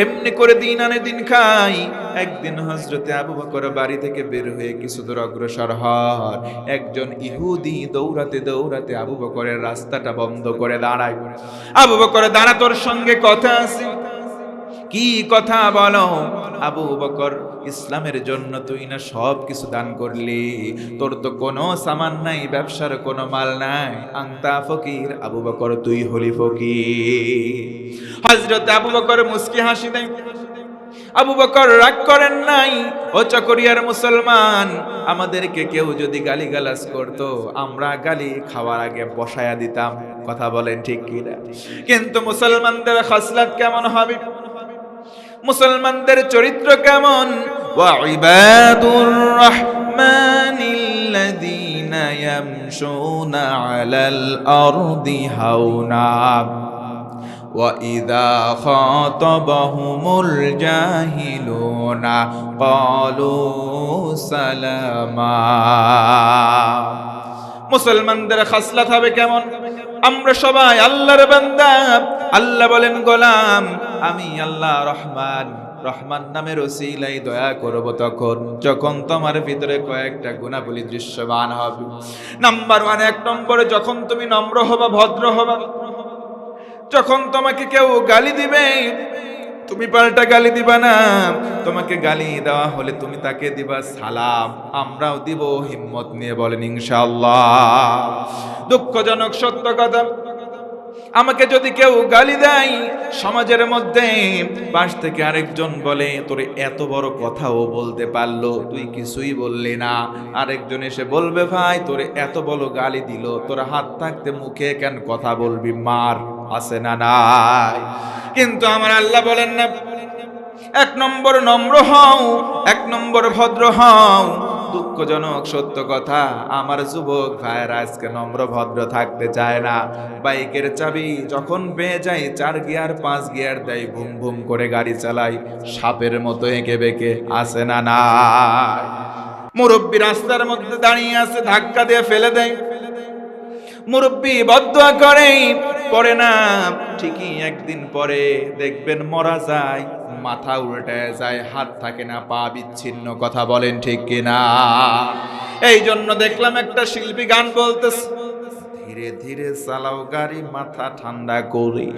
এমনি করে দিন আনে দিন খাই। একদিন হযরতে আবু বকর বাড়ি থেকে বের হয়ে কিছু দূর অগ্রসর হন, একজন ইহুদি দৌড়াতে দৌড়াতে আবু বকরের রাস্তাটা বন্ধ করে দাঁড়ায়। আবু বকর, দাঁড়া, তোর সঙ্গে কথা আছে। কি কথা বলো? আবু বকর, ইসলামের জন্য তুই না সব কিছু দান করলি, তোর তো কোনো সামান নাই, ব্যবসার কোনো মাল নাই, আনতা ফকির। আবু বকর, তুই হলি ফকির। হযরত আবু বকর মুস্কি হাসি দেয়। আবু বকর রাগ করেন নাই, ও চকরিয়ার মুসলমান, আমাদেরকে কেউ যদি গালিগালাজ করতো আমরা গালি খাওয়ার আগে বসায়া দিতাম। কথা বলেন ঠিক কিনা? কিন্তু মুসলমানদের খাসলাত কেমন হবে, মুসলমানদের চরিত্র কেমন? ওয়া ইবাদুর রাহমানিল্লাযীনা ইয়ামশুনা আলাল আরদি হাওনা ওয়া ইযা খাতাবাহুমুল জাহিলুনা ক্বালু সালামা। মুসলমানদের খাসলাত হবে কেমন? আমরা সবাই আল্লাহর বান্দা। আল্লাহ বলেন, গোলাম আমি আল্লাহ রহমান, রহমান নামের ওসিলায় দয়া করব তখন যখন তোমার ভিতরে কয়েকটা গুণাবলী দৃশ্যমান হবে। নাম্বার 1, 1 নম্বরে যখন তুমি নম্র হবা, ভদ্র হবা। যখন তোমাকে কেউ গালি দিবে তুমি পাল্টা গালি দিবা না, তোমাকে গালি দেওয়া হলে তুমি তাকে দিবা সালাম। আমরাও দিব হিম্মত নিয়ে, বলেন ইনশাআল্লাহ। দুঃখজনক সত্য কথা, আমাকে যদি কেউ গালি দেয় সমাজের মধ্যে, পাশ থেকে আরেকজন বলে তোর এত বড় কথাও বলতে পারলো, তুই কিছুই বললি না। আরেকজন এসে বলবে ভাই তোর এত বড় গালি দিল, তোর হাত থাকতে মুখে কেন কথা বলবি, মার। আছে না নাই? কিন্তু আমার আল্লাহ বলেন না, 1 নম্বর নম্র হও, 1 নম্বর ভদ্র হও। দুঃখজনক সত্য কথা, আমার যুবক ভাইয়েরা আজকে নম্র ভদ্র থাকতে চায় না। বাইকের চাবি যখন পেয়ে যায় 4 গিয়ার 5 গিয়ার দেয়, ভুম ভুম করে গাড়ি চালায়, সাপের মতো এঁকে বেঁকে। আছে না নাই? মুরব্বী রাস্তার মধ্যে দাঁড়িয়ে আছে, ধাক্কা দিয়ে ফেলে দেয়। মুরব্বী বদদুয়া করে, পড়ে না, ঠিকই একদিন পরে দেখবেন মরা যায়, মাথা উল্টায় যায়, হাত থাকে না, পা বিচ্ছিন্ন। কথা বলেন ঠিক কিনা? এই জন্য দেখলাম একটা শিল্পী গান বলতেছে, ধীরে ধীরে চালাও গাড়ি মাথা ঠান্ডা করে,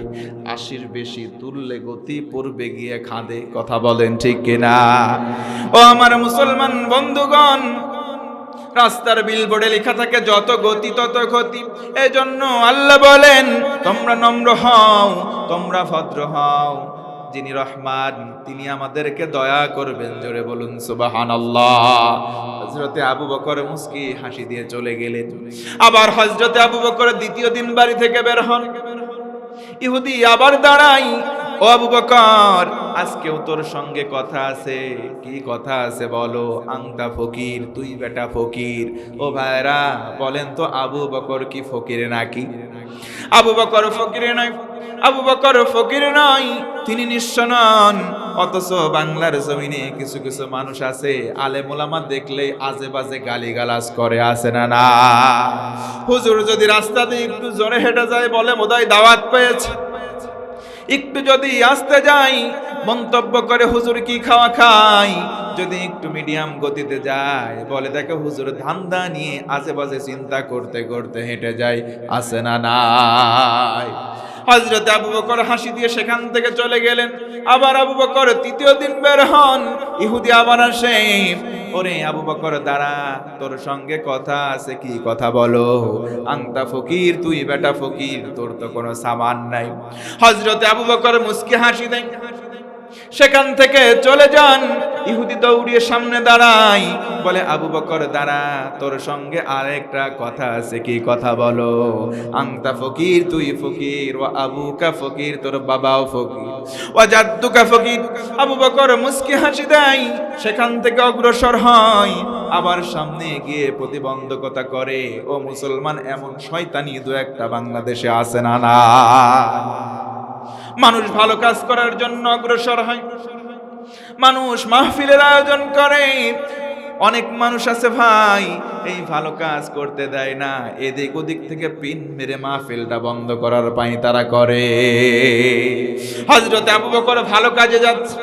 80 বেশি তুললে গতি পড়বে গিয়ে খাদে। কথা বলেন ঠিক কিনা? ও আমার মুসলমান বন্ধুগণ, রাস্তার বিলবোর্ডে লেখা থাকে যত গতি তত ক্ষতি। এজন্য আল্লাহ বলেন তোমরা নম্র হও, তোমরা ভদ্র হও। যিনি রহমান তিনি আমাদেরকে দয়া করবেন। জোরে বলুন সুবহানাল্লাহ। হযরতে আবু বকর মুস্কি হাসি দিয়ে চলে গেলেন। আবার হযরতে আবু বকর দ্বিতীয় দিন বাড়ি থেকে বের হন। ইহুদি আবার দাঁড়াই, ও আবু বকর আজকেও তোর সঙ্গে কথা আছে। কি কথা আছে বলো? আংতা ফকির, তুই বেটা ফকির। ও ভাইরা বলেন তো আবু বকর কি ফকির নাকি? আবু বকর ফকির নয়, আবু বকর ফকির নয়, তিনি নিঃস্ব নন। অথচ বাংলার জমিনে কিছু কিছু মানুষ আছে, আলেম ওলামা দেখলে আজে বাজে গালিগালাজ করে। আছে না না? হুজুর যদি রাস্তা দিয়ে একটু জোরে হেঁটে যায় বলে বোধহয় দাওয়াত পেয়েছে। একটু যদি আসতে যাই মন্তব্য করে হুজুর কি খাওয়া খাই। যদি একটু মিডিয়াম গতিতে যায় বলে দেখো হুজুর ধান্দা নিয়ে আজে বাজে চিন্তা করতে করতে হেঁটে যায়। আছে না নাই? হযরত আবু বকর হাসি দিয়ে সেখান থেকে চলে গেলেন। আবার আবু বকর তৃতীয় দিন বের হন। ইহুদি আবার আসে, ওরে আবু বকর দাঁড়া, তোর সঙ্গে কথা আছে। কি কথা বলো? আংতা ফকির, তুই বেটা ফকির, তোর তো কোনো সামান নাই। হযরত আবু বকর মুস্কি হাসি দেন, সেখান থেকে চলে যান। ইহুদি দৌড়িয়ে সামনে দাঁড়ায়, বলে আবু বকর দাঁড়া, তোর সঙ্গে আরেকটা কথা আছে। কি কথা বলো? আংতা ফকির, তুই ফকির, ও আবুকা ফকির, তোর বাবাও ফকির, ও জাদ্দুকা ফকির। আবু বকর মুস্কি হাসি দেয়, সেখান থেকে অগ্রসর হয়, আবার সামনে গিয়ে প্রতিবন্ধকতা করে। ও মুসলমান, এমন শয়তানি দু একটা বাংলাদেশে আছে না না? মানুষ ভালো কাজ করার জন্য অগ্রসর হয়, মানুষ মাহফিলের আয়োজন করে। অনেক মানুষ আছে ভাই, এই ভালো কাজ করতে দেয় না, এদিক ওদিক থেকে পিন মেরে মাহফিলটা বন্ধ করার পাই তারা করে। হযরত আবু বকর ভালো কাজে যাচ্ছে,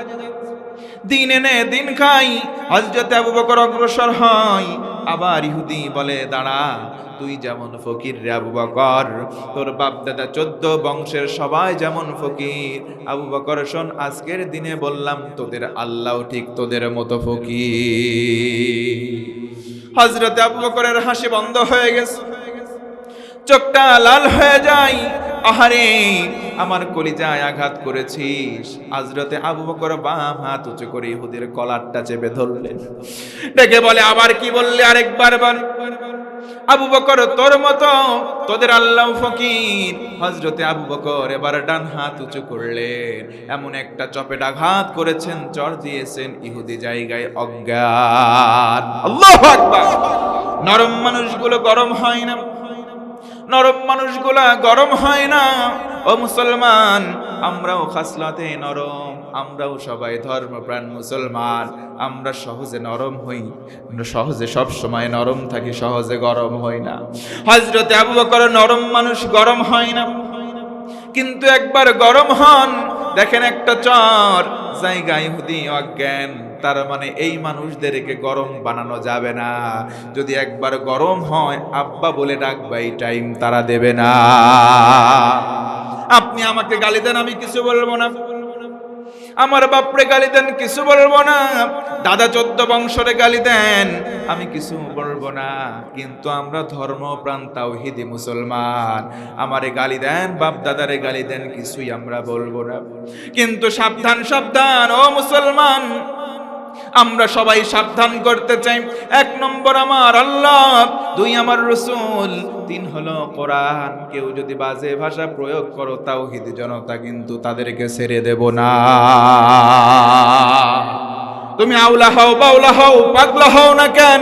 দিন এনে দিন খাই। হযরত আবু বকর অগ্রসর হয়, আবার ইহুদি বলে দাঁড়া, তুই যেমন ফকির রে আবু বকর, তোর বাপ দাদা 14 বংশের সবাই যেমন ফকির। আবু বকর শোন, আজকের দিনে বললাম তোদের আল্লাহ ঠিক তোদের মতো ফকির। হযরত আবু বকরের হাসি বন্ধ হয়ে গেছে, চোখটা লাল হয়ে যায়। আহারে, আমার কলিজায় আঘাত করেছিস। হযরতে আবু বকর বাম হাত উঁচু করে ইহুদির কলারটা চেপে ধরলেন, ডেকে বলে, আবার কি বললে, আরেকবার বল। আবু বকর, তোর মতো তোদের আল্লাহ ফকির। হযরতে আবু বকর এবার ডান হাত উঁচু করলেন, এমন একটা চপেটাঘাত করেছেন, চর দিয়েছেন, ইহুদি জায়গায় অজ্ঞান। আল্লাহু আকবার। নরম মানুষগুলো গরম হয় না, নরম মানুষগুলা গরম হয় না। ও মুসলমান, আমরাও খাসলাতে নরম, আমরাও সবাই ধর্মপ্রাণ মুসলমান। আমরা সহজে নরম হই, সহজে সব সময় নরম থাকি, সহজে গরম হই না। হযরতে আবু বকর নরম মানুষ, গরম হয় না, কিন্তু একবার গরম হন, দেখেন একটা চর জায়গায় ইহুদি অজ্ঞান। তার মানে এই মানুষদেরকে গরম বানানো যাবে না। যদি একবার গরম হয়, আব্বা বলে ডাকবা, এই টাইম তারা দেবে না। আপনি আমাকে গালি দেন, আমি কিছু বলবো না। আমার বাপরে গালি দেন, কিছু বলবো না। দাদা 14 বংশরে গালি দেন, আমি কিছু বলবো না। কিন্তু আমরা ধর্মপ্রাণ তাওহীদি মুসলমান। আমারে গালি দেন, বাপ দাদারে গালি দেন, কিছুই আমরা বলবো না। কিন্তু সাবধান, সাবধান ও মুসলমান, আমরা সবাই সাবধান করতে চাই। 1 নম্বর আমার আল্লাহ, 2 আমার রাসূল, 3 হলো কোরআন। কেউ যদি বাজে ভাষা প্রয়োগ করো, তাওহীদি জনতা কিন্তু তাদেরকে ছেড়ে দেব না। তুমি আউলা হও, বাউলা হও, পাগলা হও না কেন,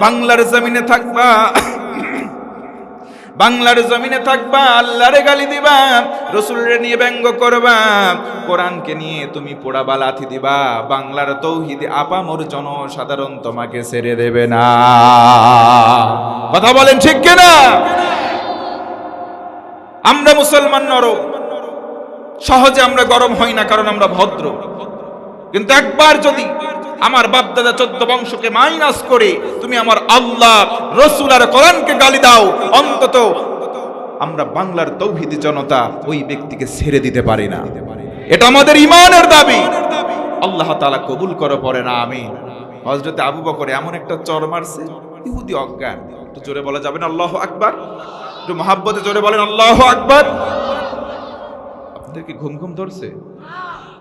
বাংলার জমিনে থাকবা, বাংলার জমিনে থাকবা, আল্লাহরে গালি দিবা, রাসূলরে নিয়ে ব্যঙ্গ করবা, কোরআনকে নিয়ে তুমি পোড়াবা, লাথি দিবা, বাংলার তৌহিদি আপামর জনসাধারণ তোমাকে ছেড়ে দেবে না। কথা বলেন ঠিক কিনা? আমরা মুসলমান নরম, সহজে আমরা গরম হই না, কারণ আমরা ভদ্র। কিন্তু একবার যদি আমার বাপদাদা 14 বংশকে মাইনাস করে তুমি আমার আল্লাহ, রাসূল আর কোরআনকে গালি দাও, অন্তত আমরা বাংলার তৌহিদি জনতা ওই ব্যক্তিকে ছেড়ে দিতে পারি না। এটা আমাদের ঈমানের দাবি। আল্লাহ তাআলা কবুল করে, পড়ে না আমিন। হযরত আবু বকর এমন একটা চর মারছে, ইহুদি অজ্ঞান। একটু জোরে বলা যাবে না আল্লাহু আকবার? একটু মহাব্বতে জোরে বলেন আল্লাহু আকবার। আপনাদের কি ঘুম ঘুম ধরছে?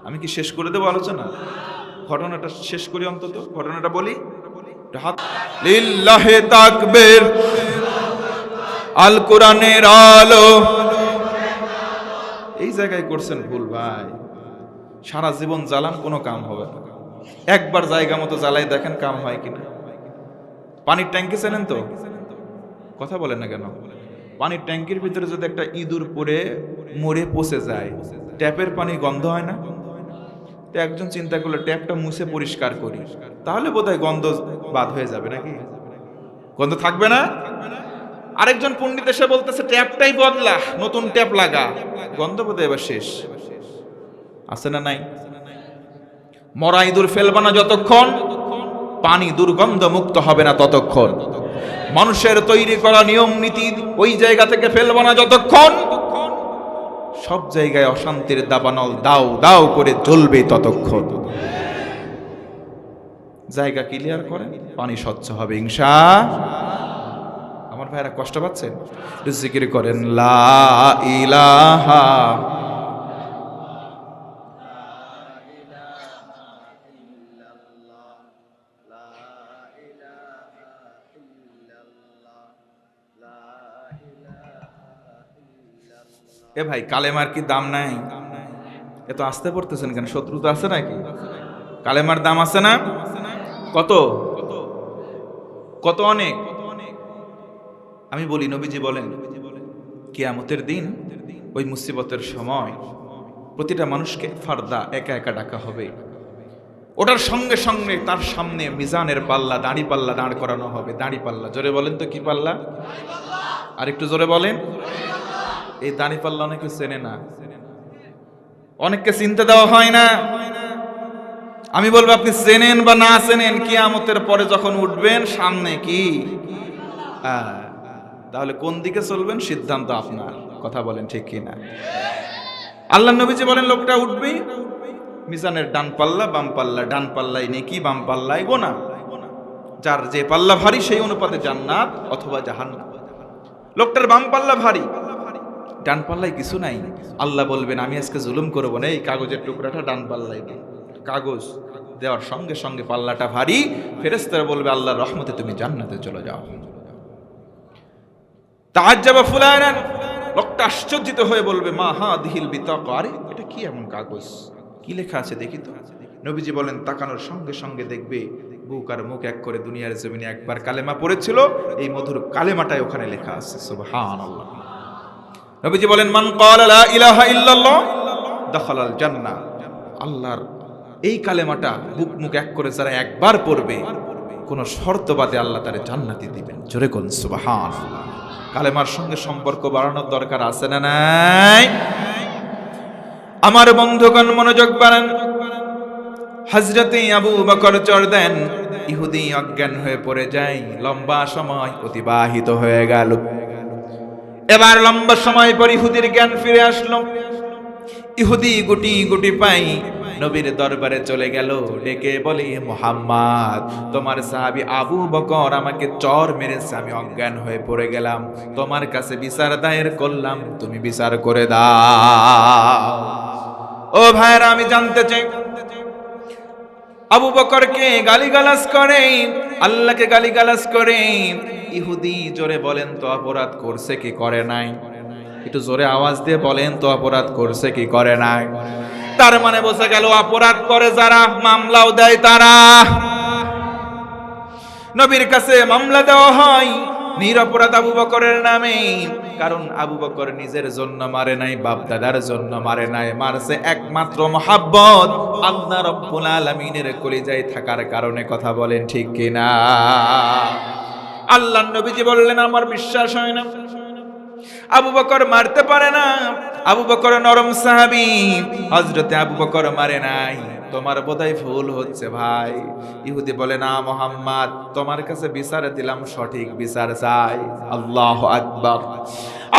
আমি কি শেষ করে দেবো আলোচনা? ঘটনাটা শেষ করি, অন্তত ঘটনাটা বলি। লিল্লাহে তাকবীর, আল কোরআনের আলো। এই জায়গায় করছেন ভুল ভাই, সারা জীবন জ্বালান, কোনো কাম হবে না। একবার জায়গা মতো জ্বালাই দেখেন কাম হয় কিনা। পানির ট্যাঙ্কি চেনেন তো? কথা বলেন না কেন? পানির ট্যাঙ্কির ভিতরে যদি একটা ইঁদুর পড়ে মরে পচে যায়, ট্যাপের পানি গন্ধ হয় না? তো একজন চিন্তা করলো, ট্যাপটা মুছে পরিষ্কার করি, তাহলে বোধহয় গন্ধ বাদ হয়ে যাবে, নাকি? গন্ধ থাকবে না? আরেকজন পণ্ডিত এসে বলতেছে, ট্যাপটাই বদলা, নতুন ট্যাপ লাগা, গন্ধ বোধহয় এবার শেষ। আছে না নাই? মরা ইঁদুর ফেলবা না যতক্ষণ, পানি দুর্গন্ধ মুক্ত হবে না ততক্ষণ। মানুষের তৈরি করা নিয়ম নীতি ওই জায়গা থেকে ফেলবা না যতক্ষণ, সব জায়গায় অশান্তির দাবানল দাও দাও করে জ্বলবে ততক্ষণ। জায়গা ক্লিয়ার করেন, পানি স্বচ্ছ হবে ইনশাআল্লাহ। আমার ভাইরা কষ্ট পাচ্ছেন? জিকির করেন লা ইলাহা। এ ভাই, কালেমার কি দাম নাই? এত আসতে পড়তেছেন কেন? শত্রু তো আছে নাকি? কালেমার দাম আছে না? কত কত? অনেক। আমি বলি, নবীজি বলেন, কিয়ামতের দিন, ওই মুসিবতের সময় প্রতিটা মানুষকে ফারদা একা একা ডাকা হবে। ওটার সঙ্গে সঙ্গে তার সামনে মিজানের পাল্লা, দাড়ি পাল্লা দাঁড় করানো হবে। দাড়ি পাল্লা, জোরে বলেন তো কি পাল্লা? আর একটু জোরে বলেন। এই দাড়ি পাল্লা অনেকে চেনে না, অনেককে চিনতে দেওয়া হয় না। আমি বলবো, আপনি চেনেন বা না চেনেন, কিয়ামতের পরে যখন উঠবেন সামনে কি, তাহলে কোন দিকে চলবেন সিদ্ধান্ত আপনার। কথা বলেন ঠিক কি না? আল্লাহ নবীজি বলেন, লোকটা উঠবে, মিজানের ডান পাল্লা বাম পাল্লা, ডান পাল্লায় নেকি, বাম পাল্লায় গোনা। যার যে পাল্লা ভারী সেই অনুপাতে জান্নাত অথবা জাহান্নাম। লোকটার বাম পাল্লা ভারী, ডান পাল্লায় কিছু নাই। আল্লাহ বলবেন আমি আজকে জুলুম করব না, এই কাগজের টুকরাটা ডান পাল্লায় দিন। কাগজ দেওয়ার সঙ্গে সঙ্গে পাল্লাটা ভারী, ফেরেশতারা বলবে আল্লাহর রহমতে তুমি জান্নাতে চলে যাও। তাআজ্জাবা ফুলানান, লোকটা আশ্চর্যিত হয়ে বলবে মা হাদিহিল বিতাকা, আরে এটা কি এমন কাগজ, কি লেখা আছে দেখি তো। নবীজি বলেন তাকানোর সঙ্গে সঙ্গে দেখবে বুক আর মুখ এক করে দুনিয়ার জমিনে একবার কালেমা পড়েছিল, এই মধুর কালেমাটাই ওখানে লেখা আছে। সুবহানাল্লাহ। নবীজি বলেন মান ক্বালা লা ইলাহা ইল্লাল্লাহ দাখালাল জান্নাহ, আল্লাহর এই কালেমাটা বুক মুখ এক করে যারা একবার পড়বে কোন শর্ত বাদে আল্লাহ তারে জান্নাতি দিবেন। জোরে কোন সুবহানাল্লাহ। কালেমার সঙ্গে সম্পর্ক বাড়ানোর দরকার আছে না নাই? আমার বন্ধুগণ মনোযোগ বাড়ান। হযরতে আবু বকর চর দেন, ইহুদি অজ্ঞান হয়ে পড়ে যায়। লম্বা সময় অতিবাহিত হয়ে গেল। এবার লম্বা সময় পর ইহুদির জ্ঞান ফিরে আসলো। ইহুদি গুটি গুটি পাই নবীর দরবারে চলে গেল, ডেকে বলে মুহাম্মদ তোমার সাহাবী আবু বকর আমাকে চর মেরেছে, আমি অজ্ঞান হয়ে পড়ে গেলাম, তোমার কাছে বিচার দায়ের করলাম, তুমি বিচার করে দাও। ও ভাইরা আমি জানতে চাই আবু বকরকে গালিগালাজ করে, আল্লাহকে গালিগালাজ করে ইহুদি জোরে বলেন তো অপরাধ করছে কি করে নাই? একটু জোরে আওয়াজ দিয়ে বলেন তো অপরাধ করছে কি করে নাই? তার মানে বোঝা গেল অপরাধ করে যারা, মামলাও দেয় তারা। নবীর কাছে মামলা দেওয়া হয় নিরপরাধ আবু বকরের নামে, কারণ আবু বকর নিজের জন্য মারে নাই, বাপ দাদার জন্য মারে নাই, মারছে একমাত্র মহাব্বত আল্লাহ রাব্বুল আলামিনের কলিজায় থাকার কারণে। কথা বলেন ঠিক কিনা? আল্লাহর নবীজি বললেন আমার বিশ্বাস হয় না, আবু বকর মারতে পারে না, আবু বকর নরম সাহাবী, হযরতে আবু বকর মারে নাই, তোমার বোধহয় ভুল হচ্ছে ভাই। ইহুদি বলে না মুহাম্মদ তোমার কাছে বিচার দিলাম, সঠিক বিচার চাই। আল্লাহু আকবার।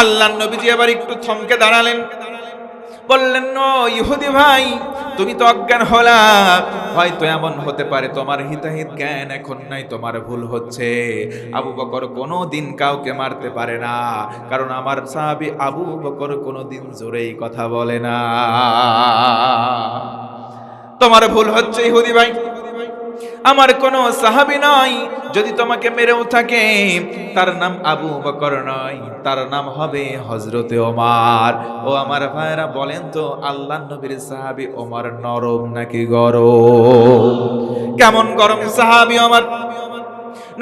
আল্লাহর নবীজি এবার একটু থমকে দাঁড়ালেন, বললেন ও ইহুদি ভাই তুমি তো অজ্ঞান হলা, হয়তো এমন হতে পারে তোমার হিতাহিত জ্ঞান এখন নাই, তোমার ভুল হচ্ছে। আবু বকর কোনোদিন কাউকে মারতে পারে না, কারণ আমার সাহাবী আবু বকর কোনোদিন জোরেই কথা বলে না। তোমার ভুল হচ্ছে ইহুদি ভাই, আমার কোনো সাহাবী নয়, যদি তোমাকে মেরেও থাকে তার নাম আবু বকর নয়, তার নাম হবে হযরতে ওমর। ও আমার ভাইরা বলেন তো আল্লাহর নবীর সাহাবী ওমর নরম নাকি গরম? কেমন গরম সাহাবী ওমর।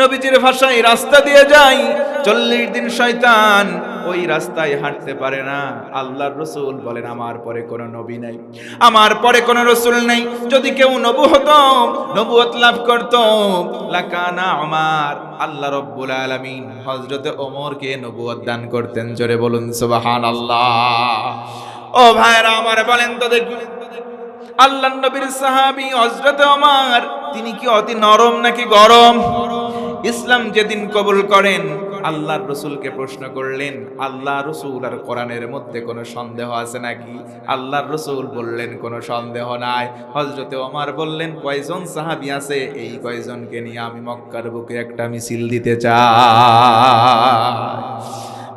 নবীজির ভাষায় রাস্তা দিয়ে যায় 40 দিন শয়তান ওই রাস্তায় হাঁটতে পারে না। আল্লাহর রাসূল বলেন আমার পরে কোনো নবী নাই, আমার পরে কোনো রাসূল নাই, যদি কেউ নবী হতো, নবুয়ত লাভ করত, লাকানা ওমর, আল্লাহ রাব্বুল আলামিন হযরতে ওমরকে নবুয়ত দান করতেন। জোরে বলুন সুবহানাল্লাহ। ও ভাইরা আমার বলেন তো দেখুন আল্লাহর নবীর সাহাবী হযরতে ওমর তিনি কি অতি নরম নাকি গরম? ইসলাম যেদিন কবুল করেন আল্লাহর রাসূলকে প্রশ্ন করলেন আল্লাহ রাসূল আর কোরআনের মধ্যে কোনো সন্দেহ আছে নাকি? আল্লাহর রাসূল বললেন কোনো সন্দেহ নাই। হযরতে ওমর বললেন কয়জন সাহাবী আছে? এই কয়জনকে নিয়ে আমি মক্কার বুকে একটা মিছিল দিতে চাই।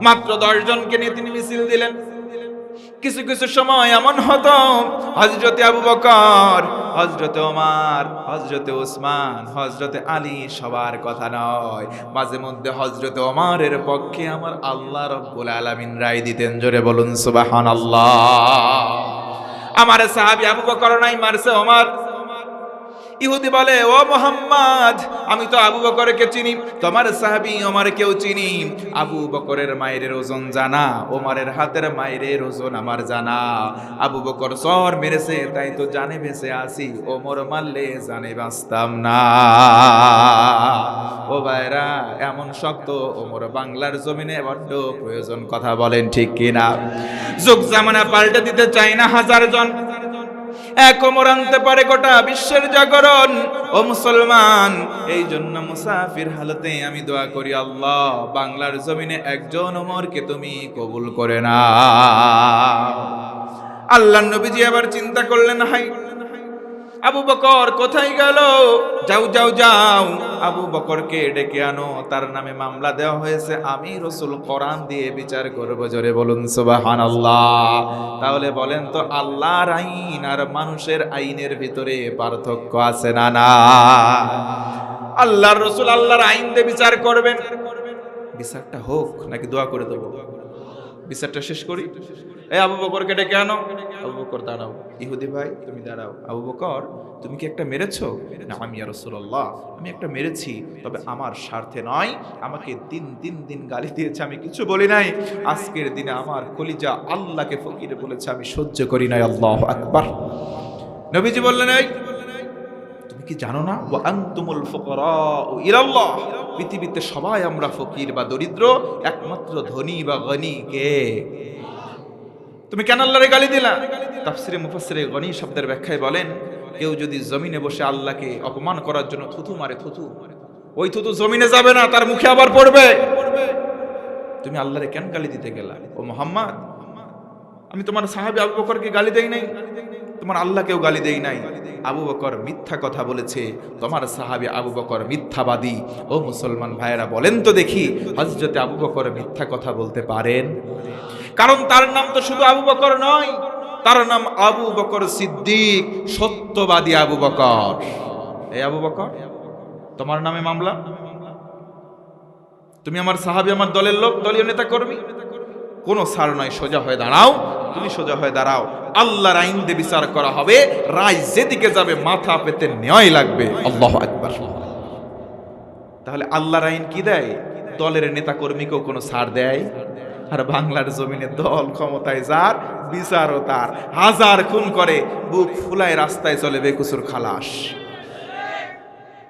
মাত্র 10 জনকে নিয়ে তিনি মিছিল দিলেন। কিছু কিছু সময় এমন হতো হযরতে আবু বকর, হযরতে ওমর, হযরতে ওসমান, হযরতে আলী সবার কথা নয়, মাঝে মধ্যে হযরতে ওমরের পক্ষে আমার আল্লাহ রাব্বুল আলামিন রায় দিতেন। জোরে বলুন সুবহানাল্লাহ। আমার সাহাবী আবু বকর নাই, মারছে ওমর। ইহুদি বলে ও মুহাম্মদ আমি তো আবু বকরকে চিনি, তোমার সাহাবী ওমরকেও চিনি। আবু বকরের মায়ের ওজন জানা, ওমরের হাতের মায়ের ওজন আমার জানা। আবু বকর চর মেরেছে তাই তো জানে বেঁচে আছি, ওমর মারলে জানে বাঁচতাম না। ও ভাইরা এমন শক্ত ওমর বাংলার জমিনে বড্ড প্রয়োজন। কথা বলেন ঠিক কিনা? যুগ জামানা পাল্টে দিতে চাই না হাজার জন, এক ওমর আনতে পারে গোটা বিশ্বের জাগরণ। ও মুসলমান, এই জন্য মুসাফির হালতে আমি দোয়া করি আল্লাহ বাংলার জমিনে একজন ওমরকে তুমি কবুল করে নাও। আল্লাহর নবীজি আবার চিন্তা করলেন হাই আবু বকর কোথায় গেল? যাও যাও যাও আবু বকরকে ডেকে আনো, তার নামে মামলা দেওয়া হয়েছে, আমি রাসূল কোরআন দিয়ে বিচার করব। জোরে বলুন সুবহানাল্লাহ। তাহলে বলেন তো, আল্লাহর আইন আর মানুষের আইনের ভিতরে পার্থক্য আছে না? না। আল্লাহর রাসূল আল্লাহর আইন দিয়ে বিচার করবেন, বিচারটা হোক নাকি দোয়া করে দেবো? বিচারটা শেষ করি। এই আবু বকরকে ডেকে আনো। আবু বকর দাঁড়াও। ইহুদি ভাই তুমি দাঁড়াও। আবু বকর তুমি কি একটা মেরেছো? না আমি ইয়া রাসূলুল্লাহ, আমি একটা মেরেছি, তবে আমার স্বার্থে নয়। আমাকে দিন গালি দিয়েছে, আমি কিছু বলি নাই। আজকের দিনে আমার কলিজা আল্লাহকে ফকির বলেছে, আমি সহ্য করি নাই। আল্লাহু আকবার। নবীজি বললেন, এই তুমি কি জানো না, ওয়া আনতুমুল ফুকারাউ ইলাল্লাহ, পৃথিবীতে সবাই আমরা ফকির বা দরিদ্র, একমাত্র ধনী বা গনি কে? তুমি কেন আল্লাহরে গালি দিলা? তাফসিরে মুফাসসিরে গনি শব্দের ব্যাখ্যায় বলেন, কেউ যদি জমিনে বসে আল্লাহকে অপমান করার জন্য থুথু মারে, ওই থুথু জমিনে যাবে না, তার মুখে আবার পড়বে। তুমি আল্লাহরে কেন গালি দিতে গেলা? ও মুহাম্মদ, আমি তোমার সাহাবী আবু বকরকে গালি দেই নাই, তোমার আল্লাহকেও গালি দেই নাই। আবু বকর মিথ্যা কথা বলেছে, তোমার সাহাবী আবু বকর মিথ্যাবাদী। ও মুসলমান ভাইয়েরা, বলেন তো দেখি, হযরতে আবু বকর মিথ্যা কথা বলতে পারেন? কারণ তার নাম তো শুধু আবু বকর নয়, তার নাম আবু বকর সিদ্দিক, সত্যবাদী আবু বকর। এই আবু বকর, তোমার নামে মামলা, তুমি আমার সাহাবী, আমার দলের লোক, দলীয় নেতা কর্মী, কোনো ছাড় নয়, সোজা হয়ে দাঁড়াও। তুমি সোজা হয়ে দাঁড়াও, আল্লাহর আইন দিয়ে বিচার করা হবে, রায় যেদিকে যাবে মাথা পেতে নেওয়াই লাগবে। আল্লাহু আকবার। তাহলে আল্লাহর আইন কি দেয়? দলের নেতা কর্মীকেও কোনো ছাড় দেয়? আর বাংলার জমিনে দল ক্ষমতায় যার, বিচারও তার। হাজার খুন করে, বুক ফুলায় রাস্তায় চলে বেকুসুর খালাস।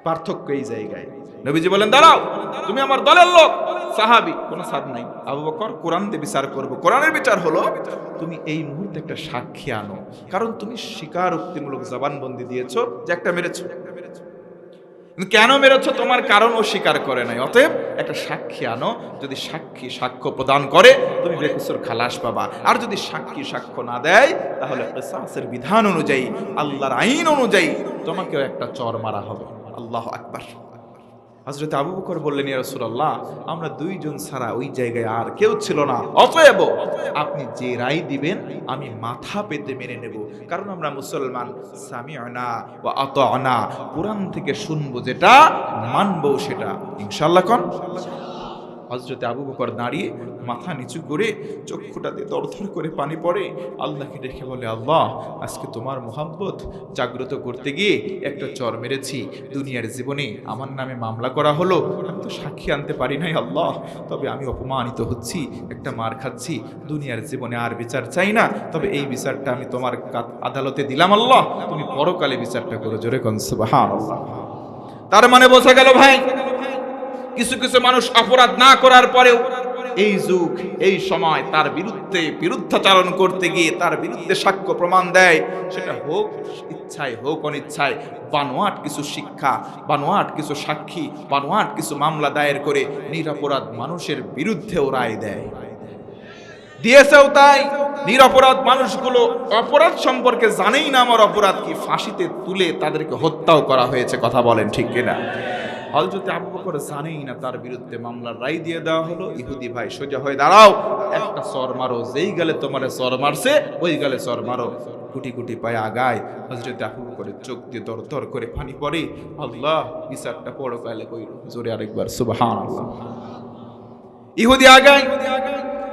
পার্থক্য এই জায়গায়। নবীজি বলেন, দাঁড়াও, তুমি আমার দলের লোক, সাহাবী, কোনো ছাড় নাই। আবু বকর, কোরআন দিয়ে বিচার করব। কোরআনের বিচার হলো, তুমি এই মুহূর্তে একটা সাক্ষী আনো, কারণ তুমি স্বীকারোক্তিমূলক জবানবন্দি দিয়েছো যে একটা মেরেছো। কেন মেরেছো তোমার কারণ ও স্বীকার করে নাই, অতএব একটা সাক্ষী আনো। যদি সাক্ষী সাক্ষ্য প্রদান করে, তুমি বেকসুর খালাস পাবা। আর যদি সাক্ষী সাক্ষ্য না দেয়, তাহলে কিসাসের বিধান অনুযায়ী, আল্লাহর আইন অনুযায়ী তোমাকেও একটা চর মারা হবে। আল্লাহু আকবার। হযরত আবু বকর বললেন, ইয়া রাসূলুল্লাহ, আমরা দুইজন ছাড়া ওই জায়গায় আর কেউ ছিল না, অতএব আপনি যে রায় দিবেন আমি মাথা পেতে মেনে নেব, কারণ আমরা মুসলমান। সামি'না ওয়া আতা'না, কোরআন থেকে শুনবো যেটা, মানবো সেটা, ইনশাআল্লাহ। কোন হযরত আবু বকর দাঁড়িয়ে মাথা নিচু করে চক্ষুটাতে দরদর করে পানি পড়ে, আল্লাহকে দেখে বলে, আল্লাহ, আজকে তোমার মোহাব্বত জাগ্রত করতে গিয়ে একটা চর মেরেছি। দুনিয়ার জীবনে আমার নামে মামলা করা হলো, আমি তো সাক্ষী আনতে পারি নাই আল্লাহ, তবে আমি অপমানিত হচ্ছি, একটা মার খাচ্ছি। দুনিয়ার জীবনে আর বিচার চাই না, তবে এই বিচারটা আমি তোমার আদালতে দিলাম আল্লাহ, তুমি পরকালে বিচারটা করো। জোরে কোন সুবহানাল্লাহ। তার মানে বোঝা গেল ভাই, কিছু কিছু মানুষ অপরাধ না করার পরেও এই যুগ, এই সময় তার বিরুদ্ধাচারণ করতে গিয়ে তার বিরুদ্ধে সাক্ষ্য প্রমাণ দেয়, সেটা হোক ইচ্ছায় হোক অনিচ্ছায়। বানোয়াট কিছু শিক্ষা, বানোয়াট কিছু সাক্ষী, বানোয়াট কিছু মামলা দায়ের করে নিরপরাধ মানুষের বিরুদ্ধেও রায় দেয়, দিয়েছেও তাই। নিরপরাধ মানুষগুলো অপরাধ সম্পর্কে জানেই না আমার অপরাধ কি, ফাঁসিতে তুলে তাদেরকে হত্যাও করা হয়েছে। কথা বলেন ঠিক কিনা? হযরত আবু বকর জানেই না, তার বিরুদ্ধে মামলার রায় দিয়ে দেওয়া হলো। ইহুদি ভাই, সোজা হয়ে দাঁড়াও, একটা চর মারো, যেই গেলে তোমার চর মারছে ওই গেলে চর মারো। গুটি গুটি পায়ে আগায়। হযরত আবু বকরের চোখ দিয়ে দরদর করে পানি পড়ে। আল্লাহ, বিচারটা পরকালে কইল। জোরে আরেকবার সুবহানাল্লাহ। ইহুদি আগায়,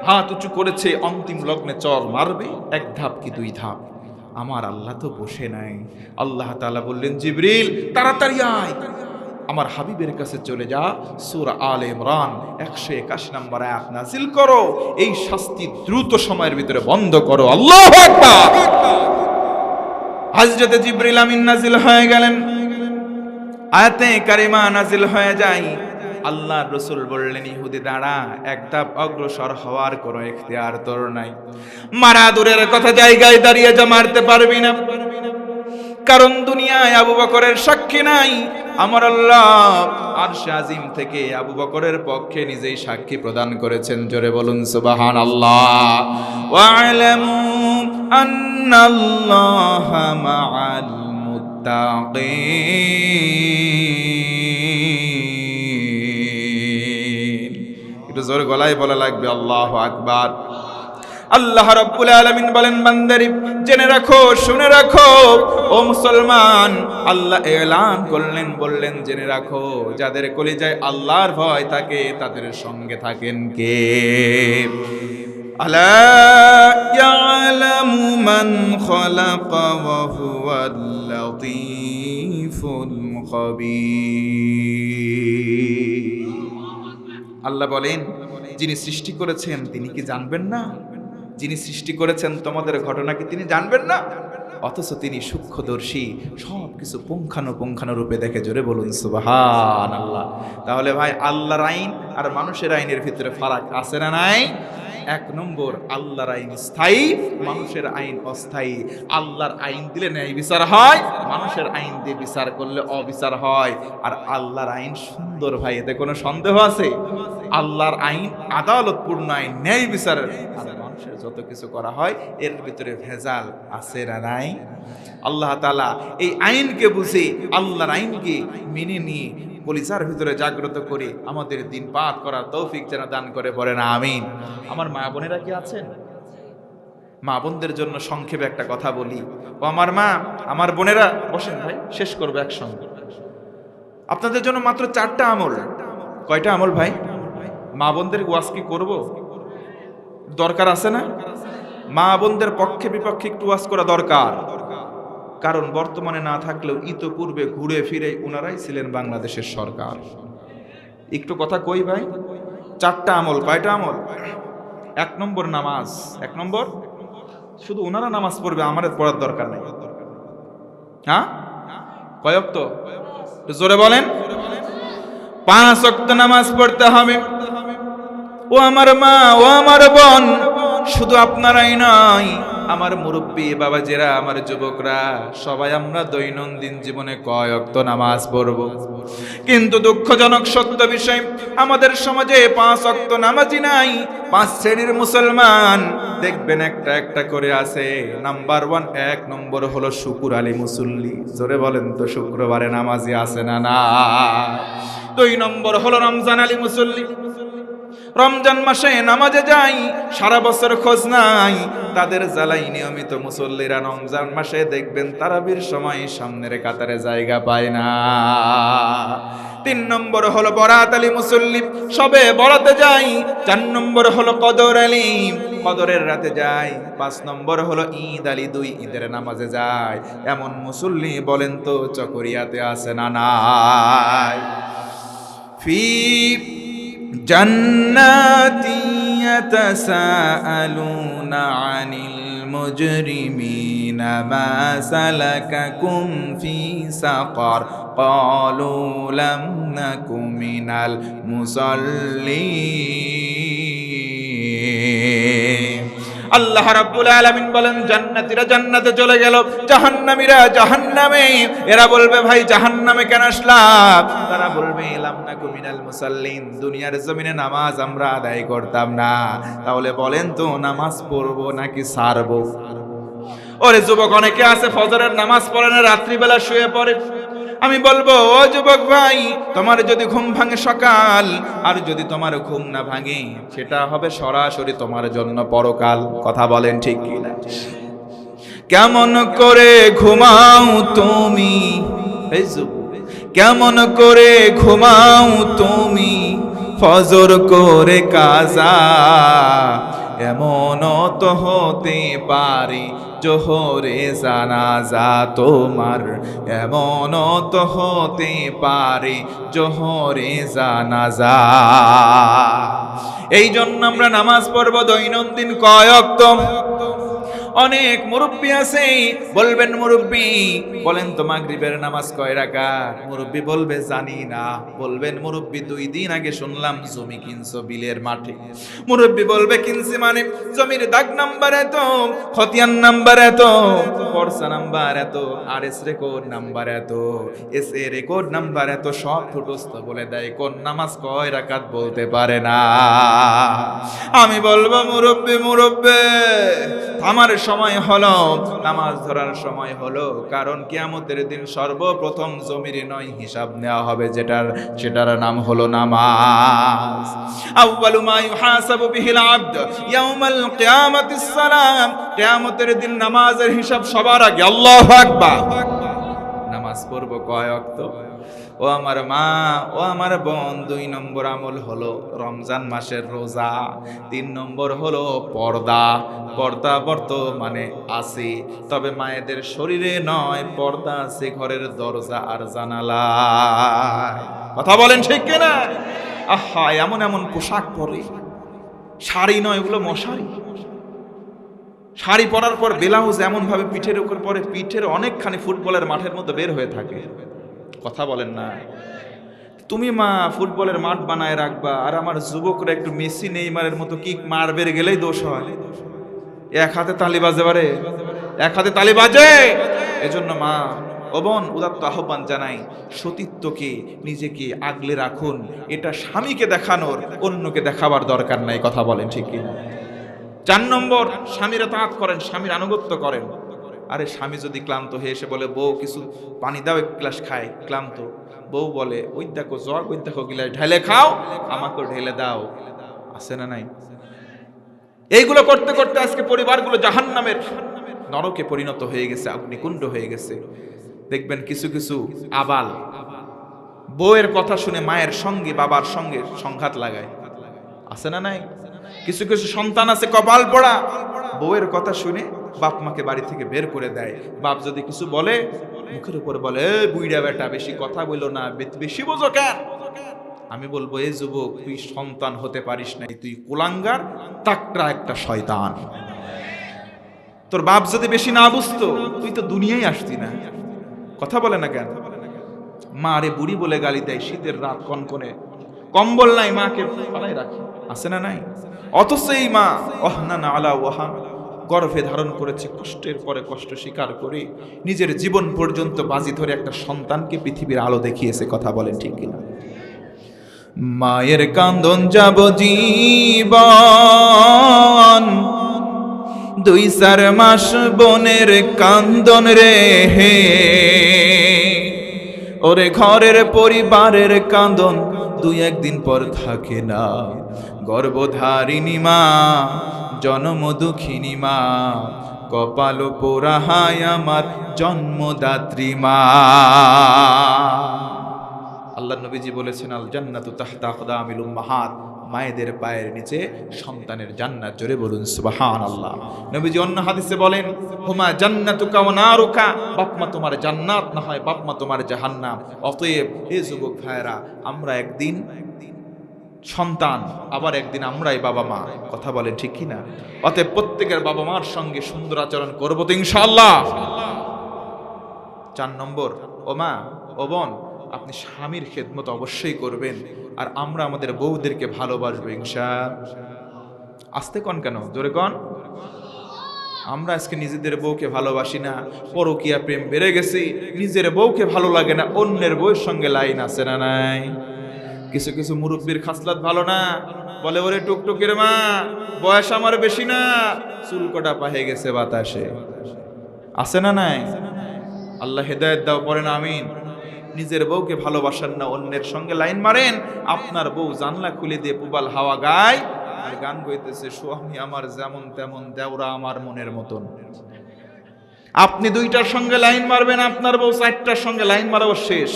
হাত উঁচু করেছে, অন্তিম লগ্নে চর মারবে। এক ধাপ কি দুই ধাপ, আমার আল্লাহ তো বসে নাই। আল্লাহ তাআলা বললেন, জিবরিল তাড়াতাড়ি আয়, আমার হাবিবের কাছে চলে যা, সূরা আলে ইমরান 181 নম্বর আয়াত নাযিল করো, এই শাস্তি দ্রুত সময়ের ভিতরে বন্ধ করো। আল্লাহু আকবার। হযরত জিবরিল আমিন নাযিল হয়ে গেলেন, আয়াতে কারিমা নাযিল হয়ে যায়। আল্লাহর রাসূল বললেন, ইহুদি দাঁড়া, এক ধাপ অগ্রসর হওয়ার কোনো ইখতিয়ার তোর নাই। মারা দূরের কথা, জায়গায় দাঁড়িয়ে যা মারতে পারবি না, কারণ দুনিয়ায় আবু বকরের সাক্ষী নাই। আমার আল্লাহ আরশে আজিম থেকে আবু বকরের পক্ষে নিজেই সাক্ষী প্রদান করেছেন। জোরে বলুন সুবহানাল্লাহ। ওয়া'লামু আন্নাল্লাহা মা'আল মুত্তাকিন। জোর গলায় বলা লাগবে আল্লাহু আকবার। আল্লাহ রাব্বুল আলামিন বলেন, বান্দারে জেনে রাখো, শুনে রাখো ও মুসলমান, আল্লাহ এলান করলেন, বললেন জেনে রাখো, যাদের কলিজায় আল্লাহর ভয় থাকে তাদের সঙ্গে থাকেন কে? আলা ইয়ালামু মান খালাকা ওয়া হুয়াল লাতীফুল খাবীর। আল্লাহ বলেন, যিনি সৃষ্টি করেছেন তিনি কি জানবেন না? যিনি সৃষ্টি করেছেন তোমাদের ঘটনা কি তিনি জানবেন না? অথচ তিনি সূক্ষ্মদর্শী, সব কিছু পুঙ্খানুপুঙ্খানু রূপে দেখে। জোরে বলুন সুবহানাল্লাহ। তাহলে ভাই, আল্লাহর আইন আর মানুষের আইনের ভিতরে ফারাক আছে না নাই? এক নম্বর, আল্লাহর আইন স্থায়ী, মানুষের আইন অস্থায়ী। আল্লাহর আইন দিলে ন্যায় বিচার হয়, মানুষের আইন দিয়ে বিচার করলে অবিচার হয়। আর আল্লাহর আইন সুন্দর ভাই, এতে কোনো সন্দেহ আছে? আল্লাহর আইন আদালতপূর্ণ আইন, ন্যায় বিচার। আর মানুষের যত কিছু করা হয় এর ভিতরে ভেজাল আছে না নাই? আল্লাহ তাআলা এই আইনকে বুঝে, আল্লাহর আইনকে মেনে নিয়ে কলিজার ভিতরে জাগ্রত করে আমাদের দিন পাঠ করার তৌফিক যেন দান করে, পড়েন আমিন। আমার মা বোনেরা কি আছেন? মা বোনদের জন্য সংক্ষেপে একটা কথা বলি। ও আমার মা, আমার বোনেরা, বসেন ভাই, শেষ করবো একসঙ্গে। আপনাদের জন্য মাত্র 4টা আমল। কয়টা আমল ভাই? মা বোনদের ওয়াজ কি করব? দরকার আছে না? মা বোনদের পক্ষে বিপক্ষে একটু ওয়াজ করা দরকার। কারণ বর্তমানে না থাকলেও ইতোপূর্বে ঘুরে ফিরে ওনারাই ছিলেন বাংলাদেশের সরকার। একটু কথা কই ভাই, 4টা আমল। কয়টা আমল? 1 নম্বর নামাজ। 1 নম্বর, শুধু ওনারা নামাজ পড়বে, আমাদের পড়ার দরকার নেই। হ্যাঁ, কয় ওয়াক্ত? জোরে বলেন। 5 ওয়াক্ত নামাজ পড়তে হবে। ও আমার মা, ও আমার বোন, শুধু আপনারাই নয়, আমার মুরব্বী বাবাজিরা, আমার যুবকরা, সবাই আমরা দৈনন্দিন জীবনে কয় ওয়াক্ত নামাজ পড়ব? কিন্তু দুঃখজনক সত্য বিষয়, আমাদের সমাজে 5 ওয়াক্ত নামাজি নাই। 5 শ্রেণীর মুসলমান দেখবেন একটা একটা করে আছে। নাম্বার 1 নম্বর হলো শুকুর আলী মুসল্লি। জোরে বলেন তো, শুক্রবারে নামাজি আছে না না? 2 নম্বর হলো রমজান আলী মুসল্লি। রমজান মাসে নামাজে যাই, সারা বছর খোঁজ নাই, তাদের জ্বালাই নিয়মিত মুসল্লিরা রমজান মাসে দেখবেন তারাবির সময় সামনের কাতারে জায়গা পায় না। 3 নম্বর হলো বরাত আলী মুসল্লি, সবে বরাতে যাই। 4 নম্বর হলো কদর আলী, কদরের রাতে যাই। 5 নম্বর হলো ঈদ আলী, 2 ঈদের নামাজে যায়। এমন মুসল্লি বলেন তো চকরিয়াতে আছে না নাই? ফি জান্নাতি ইয়াতাসাআলুনা আনিল মুজরিমিনা মা সালাকাকুম ফি সাকার ক্বালু লাম নাকু মিনাল মুসাল্লিন। আল্লাহ রাব্বুল আলামিন বলেন, জান্নাতীরা জান্নাতে চলে গেল, জাহান্নামীরা জাহান্নামে। এরা বলবে, ভাই জাহান্নামে কেন আসলাম? তারা বলবে, লাম নাকু মিনাল মুসাল্লিন, দুনিয়ার জমিনে নামাজ আমরা আদায় করতাম না। তাহলে বলেন তো, নামাজ পড়বো নাকি ছাড়বো? ওরে যুবক, অনেকে আছে ফজরের নামাজ পড়ে না, রাত্রিবেলা শুয়ে পড়ে। আমি বলবো, ও যুবক ভাই, তোমার যদি ঘুম ভাঙে সকাল, আর যদি তোমার ঘুম না ভাঙে, সেটা হবে সরাসরি তোমার জন্য পরকাল। কথা বলেন ঠিক কি না? কেমন করে ঘুমাও তুমি, কেমন করে ঘুমাও তুমি ফজর করে কাজা? এমন তো হতে পারি জোহরে জানাজা তোমার, এমন তো হতে পারি জোহরে জানাজা। এই জন্য আমরা নামাজ পড়ব দৈনন্দিন কয় ওয়াক্ত। অনেক মুরব্বী আছে, বলবেন মুরব্বী বলেন তো মাগরিবের নামাজ কয় রাকাত? মুরব্বী বলবে জানি না। বলবেন মুরব্বী 2 দিন আগে শুনলাম জমি কিনছো বিলের মাঠে। মুরব্বী বলবে কিনছি মানে জমির দাগ নাম্বার এত, খতিয়ান নাম্বার এত, পর্সা নাম্বার এত, আরএস রেকর্ড নাম্বার এত, এসএ রেকর্ড নাম্বার এত, সব ঠোঁটস্থ বলে দেয়। কোন নামাজ কয় রাকাত বলতে পারে না। আমি বলবো মুরব্বী থামার সময় হলো, নামাজ ধরার সময় হলো। কারণ কিয়ামতের দিন সর্বপ্রথম জমিরে নয় হিসাব নেওয়া হবে, সেটার নাম হলো নামাজ। আউয়ালু মা ইউহাসাবু বিহিল আবদ ইয়াউমাল কিয়ামাতিস সালাম। কিয়ামতের দিন নামাজের হিসাব সবার আগে। আল্লাহু আকবার। নামাজ পড়ব কয় ওয়াক্ত? ও আমার মা, ও আমার বোন, 2 নম্বর আমল হলো রমজান মাসের রোজা। 3 নম্বর হলো পর্দা। পর্দা বর্তমানে আছে, তবে মায়েদের শরীরে নয়, পর্দা আছে ঘরের দরজা আর জানালায়। কথা বলেন ঠিক কিনা? আহা, এমন এমন পোশাক পরে, শাড়ি নয়, এগুলো মশারি। শাড়ি পরার পর ব্লাউজ এমন ভাবে পিঠের উপর পরে, পিঠের অনেকখানি ফুটবলের মাঠের মধ্যে বের হয়ে থাকে। কথা বলেন না। তুমি মা ফুটবলের মাঠ বানায় রাখবা, আর আমার যুবকরা একটু মেসি নেইমারের মতো কিক মারবে গেলেই দোষ হয়। এক হাতে তালি বাজে পারে, এক হাতে তালি বাজে। এজন্য মা ও বোন, উদাত্ত আহ্বান জানাই, সতীত্বকে নিজেকে আগলে রাখুন। এটা স্বামীকে দেখানোর, অন্যকে দেখাবার দরকার নাই। কথা বলেন ঠিক কিনা? 4 নম্বর, স্বামীর তাআত করেন, স্বামীর আনুগত্য করেন। আরে স্বামী যদি ক্লান্ত হয়ে এসে বলে, বউ কিছু পানি দাও, 1 গ্লাস খাই, ক্লান্ত, বউ বলে, ওই দেখো জগ, ওই দেখো গিলাস, ঢেলে খাও, আমাকেও ঢেলে দাও। আছে না নাই? এইগুলো করতে করতে আজকে পরিবারগুলো জাহান্নামের নরকে পরিণত হয়ে গেছে, অগ্নিকুণ্ড হয়ে গেছে। দেখবেন কিছু কিছু আবাল বউয়ের কথা শুনে মায়ের সঙ্গে বাবার সঙ্গে সংঘাত লাগায়। আছে না নাই? কিছু কিছু সন্তান আছে কপাল পোড়া, বউয়ের কথা শুনে বাপ মাকে বাড়ি থেকে বের করে দেয়। বাপ যদি কিছু বলে, মুখের উপর বলে, বুইড়া বেটা বেশি কথা বলো না, বেশি বোঝো কেন? আমি বলবো, এই যুবক, তুই সন্তান হতে পারিস নাই, তুই কুলাঙ্গার, তাকড়া একটা শয়তান। তোর বাপ যদি বেশি না বুঝতো, তুই তো দুনিয়ায় আসতি না। কথা বলে না কেন? মা রে বুড়ি বলে গালি দেয়, শীতের রাত কনকনে, কম্বল নাই, মাকে ফালাই রাখে। আছে না নাই? অথচ এই মা ওহনান আলা ওয়াহান, গর্ভে ধারণ করেছে, কষ্টের পরে কষ্ট স্বীকার করে নিজের জীবন পর্যন্ত বাজি ধরে একটা সন্তানকে পৃথিবীর আলো দেখিয়েছে। কথা বলেন ঠিক কিনা? মায়ের কান্দন যাব জীবন, 2-4 মাস বোনের কান্দন রে হে, ওরে ঘরের পরিবারের কান্দন 2-1 দিন পর থাকে না। গর্ভধারিণী মা, জন্ম দুঃখিনী মা, কপাল পোড়া হায় আমার জন্মদাত্রী মা। আল্লাহ নবীজি বলেছেন, আল জান্নাতু তাহতা আকদামিল উম্মাহাত, মায়েদের পায়ের নিচে সন্তানের জান্নাত। জোরে বলুন সুবহানাল্লাহ। নবীজি অন্য হাদিসে বলেন, হুমা জান্নাতুকা ওয়া নারুকা, বাপমা তোমার জান্নাত না হয় বাপমা তোমার জাহান্নাম। অতএব হে যুবক ভাইরা, আমরা একদিন সন্তান, আবার একদিন আমরাই বাবা মা। কথা বলেন ঠিক কিনা? অতএব প্রত্যেকের বাবা মার সঙ্গে সুন্দর আচরণ করবো তো ইনশাআল্লাহ। 4 নম্বর, ও মা ও বোন, আপনি স্বামীর খেদমত অবশ্যই করবেন, আর আমরা আমাদের বউদেরকে ভালোবাসবো ইনশাআল্লাহ। আস্তে কন কেন, জোরে কন। আমরা আজকে নিজেদের বউকে ভালোবাসি না, পরকীয়া প্রেম বেড়ে গেছে, নিজের বউকে ভালো লাগে না, অন্যের বউয়ের সঙ্গে লাইন আছে না নাই? কিছু কিছু মুরব্বীর খাসলাত ভালো না, বলে, ওরে টুকটুকির মা, বয়স আমার বেশি না, চুল কটা পাহে গেছে বাতাসে। আছে না নাই? আল্লাহ হেদায়েত দাও, পড়েন আমিন। নিজের বউকে ভালোবাসেন না, অন্যের সঙ্গে লাইন মারেন। আপনার বউ জানলা খুলে দিয়ে পুবাল হাওয়া গায় আর গান গাইতেছে, স্বামী আমার যেমন তেমন, দেওরা আমার মনের মতন। আপনি 2টার সঙ্গে লাইন মারবেন, আপনার বউ 4টার সঙ্গে লাইন মারাও শেষ।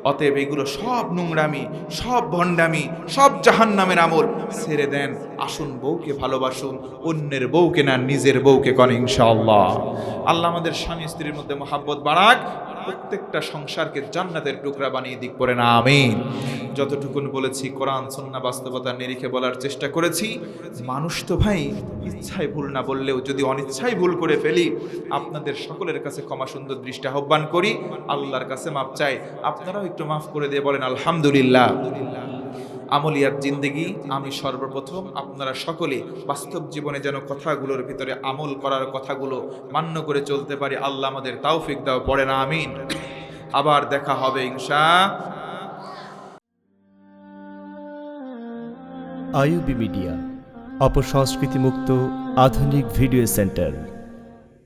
অতএব এগুলো সব নোংরামি, সব ভণ্ডামি, সব জাহান্নামের আমল। ছেড়ে দেন, আসুন বউকে ভালোবাসুন, অন্যের বউকে না, নিজের বউকে করেন ইনশাআল্লাহ। আল্লাহ আমাদের স্বামী স্ত্রীর মধ্যে মহাব্বত বাড়াক, প্রত্যেকটা সংসারকে জান্নাতের টুকরা বানিয়ে দিক, করে না আমিন। যতটুকুন বলেছি কোরআন সুন্নাহ বাস্তবতার নিরিখে বলার চেষ্টা করেছি। মানুষ তো ভাই ইচ্ছায় ভুল না বললেও যদি অনিচ্ছায় ভুল করে ফেলি, আপনাদের সকলের কাছে ক্ষমা সুন্দর দৃষ্টি আহ্বান করি, আল্লাহর কাছে মাপ চাই। আপনারাও একটু মাফ করে দিয়ে বলেন আলহামদুলিল্লাহ। আমলিয়াত জিন্দেগি, আমি সর্বপ্রথম, আপনারা সকলে বাস্তব জীবনে যেন কথাগুলোর ভিতরে আমল করার কথাগুলো মান্য করে চলতে পারি। আল্লাহ আমাদের তৌফিক দাও, পড়ে না আমিন। আবার দেখা হবে ইনশাআল্লাহ। আইইউবি মিডিয়া, অপসংস্কৃতি মুক্ত আধুনিক ভিডিও সেন্টার।